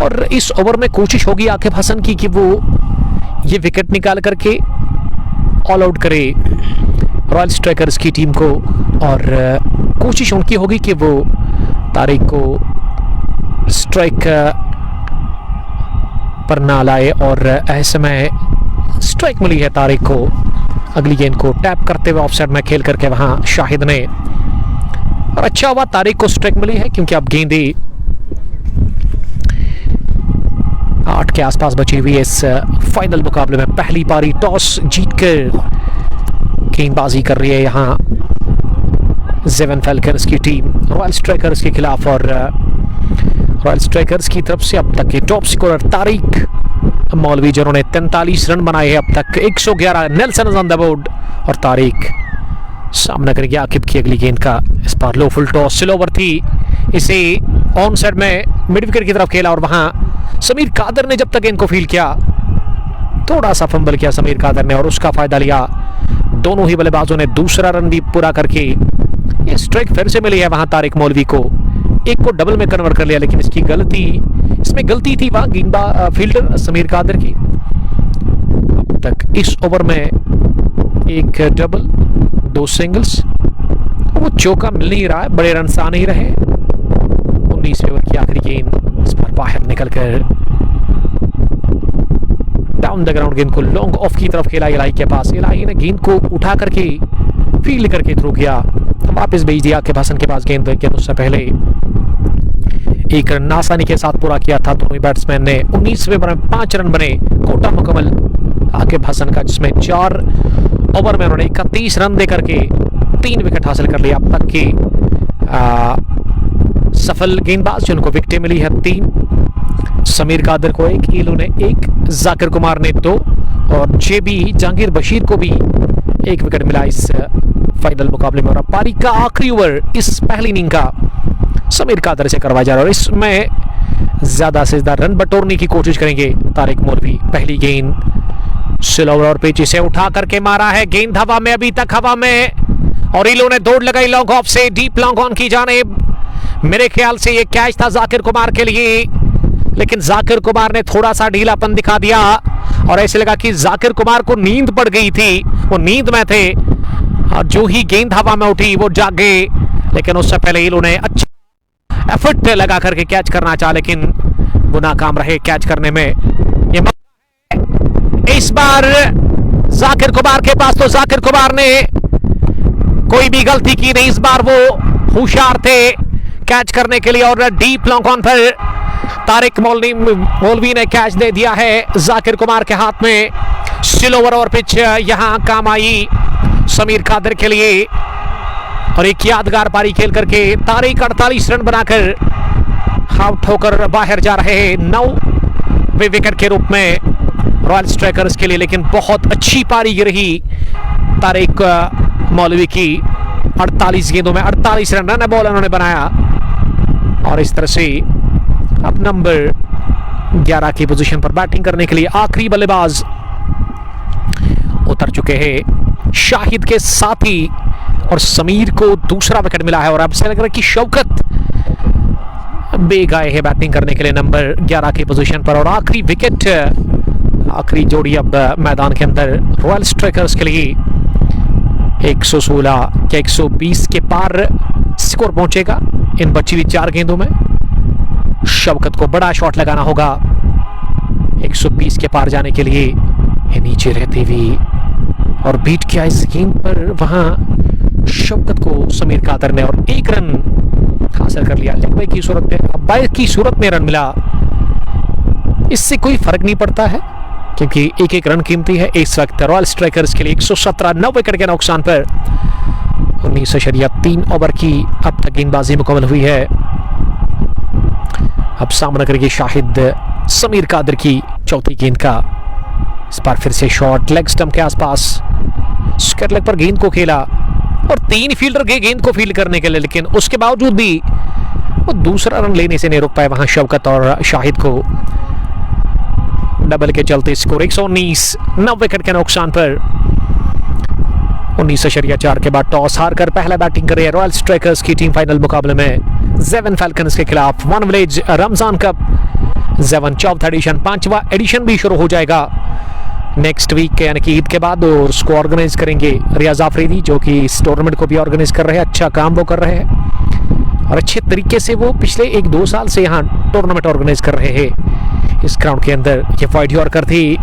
और इस ओवर में कोशिश होगी आकिब हसन की कि वो ये विकेट निकाल करके ऑल आउट करे रॉयल स्ट्राइकर्स की टीम को, और कोशिश उनकी होगी कि वो तारिक को स्ट्राइक पर ना लाए। और ऐसे में स्ट्राइक मिली है तारिक को। अगली गेंद को टैप करते हुए ऑफसाइड में खेल करके वहां शाहिद ने, और अच्छा हुआ तारिक को स्ट्राइक मिली है, क्योंकि अब गेंदें 8 के आसपास बची हुई है इस फाइनल मुकाबले में। पहली पारी टॉस जीतकर गेंदबाजी कर रही है यहाँ ज़ेवन फैल्कन्स की टीम रॉयल स्ट्राइकर्स के खिलाफ, और रॉयल स्ट्राइकर्स की तरफ से अब तक के टॉप स्कोरर तारिक मौलवी, जिन्होंने 43 रन बनाए हैं अब तक। 111 नेल्सन ऑन द बोर्ड, और तारिक सामना करेंगे आकिब की अगली गेंद का। इस बार लो फुल टॉस स्लोवर थी, इसे ऑन साइड में मिड विकेट की तरफ खेला, और वहां समीर कादर ने जब तक गेंद को फील्ड किया, थोड़ा सा फंबल किया समीर कादर ने, और उसका फायदा लिया दोनों ही बल्लेबाजों ने। दूसरा रन भी पूरा करके ये स्ट्राइक फिर से मिली है वहां तारिक मौलवी को। एक को डबल में कन्वर्ट कर लिया, लेकिन इसमें गलती थी वहां फील्डर समीर कादर की। अब तक इस ओवर में एक डबल, 2 सिंगल्स, वो चौका मिल नहीं रहा है, बड़े रन आ नहीं रहे। 19वें ओवर की आखिरी गेंद इस बार बाहर निकलकर डाउन द ग्राउंड गेंद को लॉन्ग ऑफ की तरफ खेला इलाही के पास। इलाही ने गेंद को उठा करके फील्ड करके थ्रो किया, वापस भेज दिया आकिब हसन के पास गेंद, लेकिन उससे पहले एक रन आसानी के साथ पूरा किया था दोनों बैट्समैन ने। 19वें ओवर में 5 रन बने, कोटा मुकम्मल आकिब हसन का, जिसमें 4 ओवर में उन्होंने 31 रन देकर के 3 विकेट हासिल कर लिया। अब तक की सफल गेंदबाज जिनको विकेटें मिली है 3, समीर कादर को 1, ईलू ने 1, जाकिर कुमार ने 2 और जेबी जहांगीर बशीर को भी 1 विकेट मिला इस फाइनल मुकाबले में। और पारी का आखिरी ओवर इस पहली इनिंग का समीर कादर से करवाया जा रहा है और इसमें ज्यादा से ज्यादा रन बटोरने की कोशिश करेंगे तारिक मौलवी। पहली गेंद स्लोवर और पेची से उठा करके मारा है, गेंद हवा में, अभी तक हवा में, और ईलू ने दौड़ लगाई लॉन्ग ऑफ से डीप लॉन्ग ऑन की जानिब। मेरे ख्याल से ये कैच था जाकिर कुमार के लिए, लेकिन जाकिर कुमार ने थोड़ा सा ढीलापन दिखा दिया और ऐसे लगा कि जाकिर कुमार को नींद पड़ गई थी, वो नींद में थे और जो ही गेंद हवा में उठी वो जागे। लेकिन उससे पहले ईलू ने अच्छा एफर्ट लगा करके कैच करना चाहा, लेकिन वो नाकाम रहे कैच करने में। ये इस बार जाकिर कुमार के पास, तो जाकिर कुमार ने कोई भी गलती की नहीं, इस बार वो होशियार थे कैच करने के लिए और डीप लॉन्ग ऑन पर तारिक मौलवी ने कैच दे दिया है जाकिर कुमार के हाथ में। स्टिल ओवर और पिच यहां काम आई समीर कादर के लिए और एक यादगार पारी खेल करके तारिक 48 रन बनाकर आउट होकर बाहर जा रहे हैं 9वें विकेट के रूप में रॉयल स्ट्राइकर्स के लिए। लेकिन बहुत अच्छी पारी रही तारिक मौलवी की, 48 गेंदों में 48 रन बॉल उन्होंने बनाया और इस तरह से अब नंबर 11 की पोजीशन पर बैटिंग करने के लिए आखिरी बल्लेबाज उतर चुके हैं शाहिद के साथ ही, और समीर को दूसरा विकेट मिला है और अब से लग रहा है कि शौकत बेग आए हैं बैटिंग करने के लिए नंबर 11 की पोजीशन पर। और आखिरी विकेट, आखिरी जोड़ी अब मैदान के अंदर रॉयल स्ट्राइकर्स के लिए 116 या 120 के पार स्कोर पहुंचेगा इन बची हुई 4 गेंदों में। शौकत को बड़ा शॉट लगाना होगा 120 के पार जाने के लिए, ये नीचे रहती हुई और बीट किया इस गेंद पर वहां शौकत को समीर कादर ने और 1 रन हासिल कर लिया। लेग बाई की सूरत में, बाई की सूरत में रन मिला, इससे कोई फर्क नहीं पड़ता है क्योंकि 1-1 रन कीमती है। इस वक्त रॉयल स्ट्राइकर्स के लिए 117 9 विकेट के नुकसान पर 19.3 ओवर की अब तक गेंदबाजी मुकम्मल हुई है। अब सामना करेगी शाहिद समीर कादर की चौथी गेंद का। इस बार फिर से शॉट लेग स्टंप के आसपास, स्क्वायर लेग पर गेंद को खेला और 3 फील्डर गए गेंद को फील्ड करने के लिए, लेकिन उसके बावजूद भी वो दूसरा रन लेने से नहीं रुक पाए वहां शौकत और शाहिद को। डबल के चलते स्कोर 119 9 विकेट के नुकसान पर 19.4 के बाद टॉस हारकर पहला बैटिंग कर रही है रॉयल स्ट्राइकर्स की टीम फाइनल मुकाबले में जेवन फैल्कन्स के खिलाफ। One village Ramzan cup Zewan 4th addition, 5वां एडिशन भी शुरू हो जाएगा नेक्स्ट वीक के यानी कि ईद के बाद, और उसको ऑर्गेनाइज करेंगे रियाज आफरीदी जो कि इस टूर्नामेंट को भी ऑर्गेनाइज कर रहे हैं। अच्छा काम वो कर रहे हैं और अच्छे तरीके से वो पिछले 1-2 साल से यहाँ टूर्नामेंट ऑर्गेनाइज कर रहे हैं इस ग्राउंड के अंदर। ये वाइड यॉर्कर थी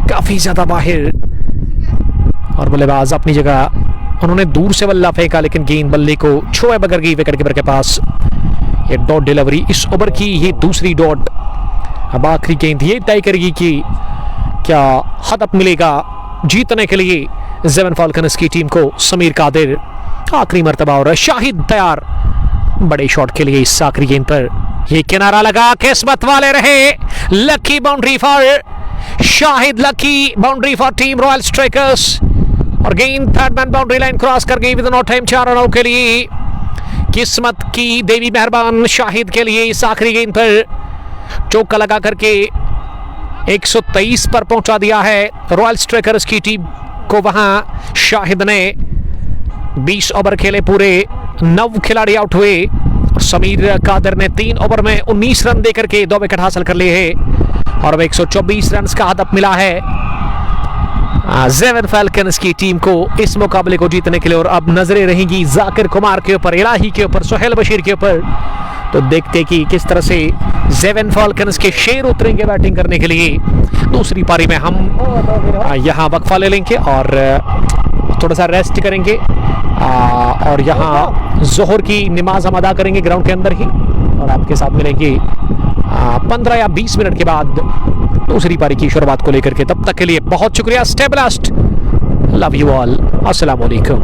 काफी ज्यादा बाहर और बल्लेबाज अपनी जगह, उन्होंने दूर से बल्ला फेंका लेकिन गेंद बल्ले को छुए बगैर गई विकेट कीपर के पास। ये डॉट डिलीवरी इस ओवर की, ये दूसरी डॉट। अब आखिरी गेंद ये तय करेगी कि क्या हदफ मिलेगा जीतने के लिए जेवन फैल्कन्स की टीम को। समीर कादिर आखिरी मर्तबा और शाहिद तैयार बड़े शॉट के लिए इस आखिरी गेंद पर। ये किनारा लगा, किस्मत वाले रहे, lucky boundary for Shahid, lucky boundary for team Royal Strikers और गेंद third man boundary line cross कर गई विद नो टाइम 4 रनों के लिए। किस्मत की देवी मेहरबान शाहिद के लिए इस आखिरी गेंद पर चौका लगा करके 123 पर पहुंचा दिया है रॉयल स्ट्राइकर्स की टीम को। वहां शाहिद ने 20 ओवर खेले, पूरे 9 खिलाड़ी आउट हुए। समीर कादर ने 3 ओवर में 19 रन देकर के 2 विकेट हासिल कर लिए हैं और अब 124 रन का हदफ मिला है जेवन फाल्कन्स की टीम को इस मुकाबले को जीतने के लिए। और अब नजरें रहेंगी जाकिर कुमार के ऊपर, इलाही के ऊपर, सोहेल बशीर के ऊपर। तो देखते कि किस तरह से जेवन फाल्कन्स के शेर उतरेंगे बैटिंग करने के लिए। दूसरी पारी में हम यहाँ वक्फा ले लेंगे और थोड़ा सा रेस्ट करेंगे और यहाँ जोहर की नमाज हम अदा करेंगे ग्राउंड के अंदर ही, और आपके साथ मिलेंगे 15 या 20 मिनट के बाद दूसरी पारी की शुरुआत को लेकर के। तब तक के लिए बहुत शुक्रिया। Stay blessed, love you all, अस्सलाम वालेकुम।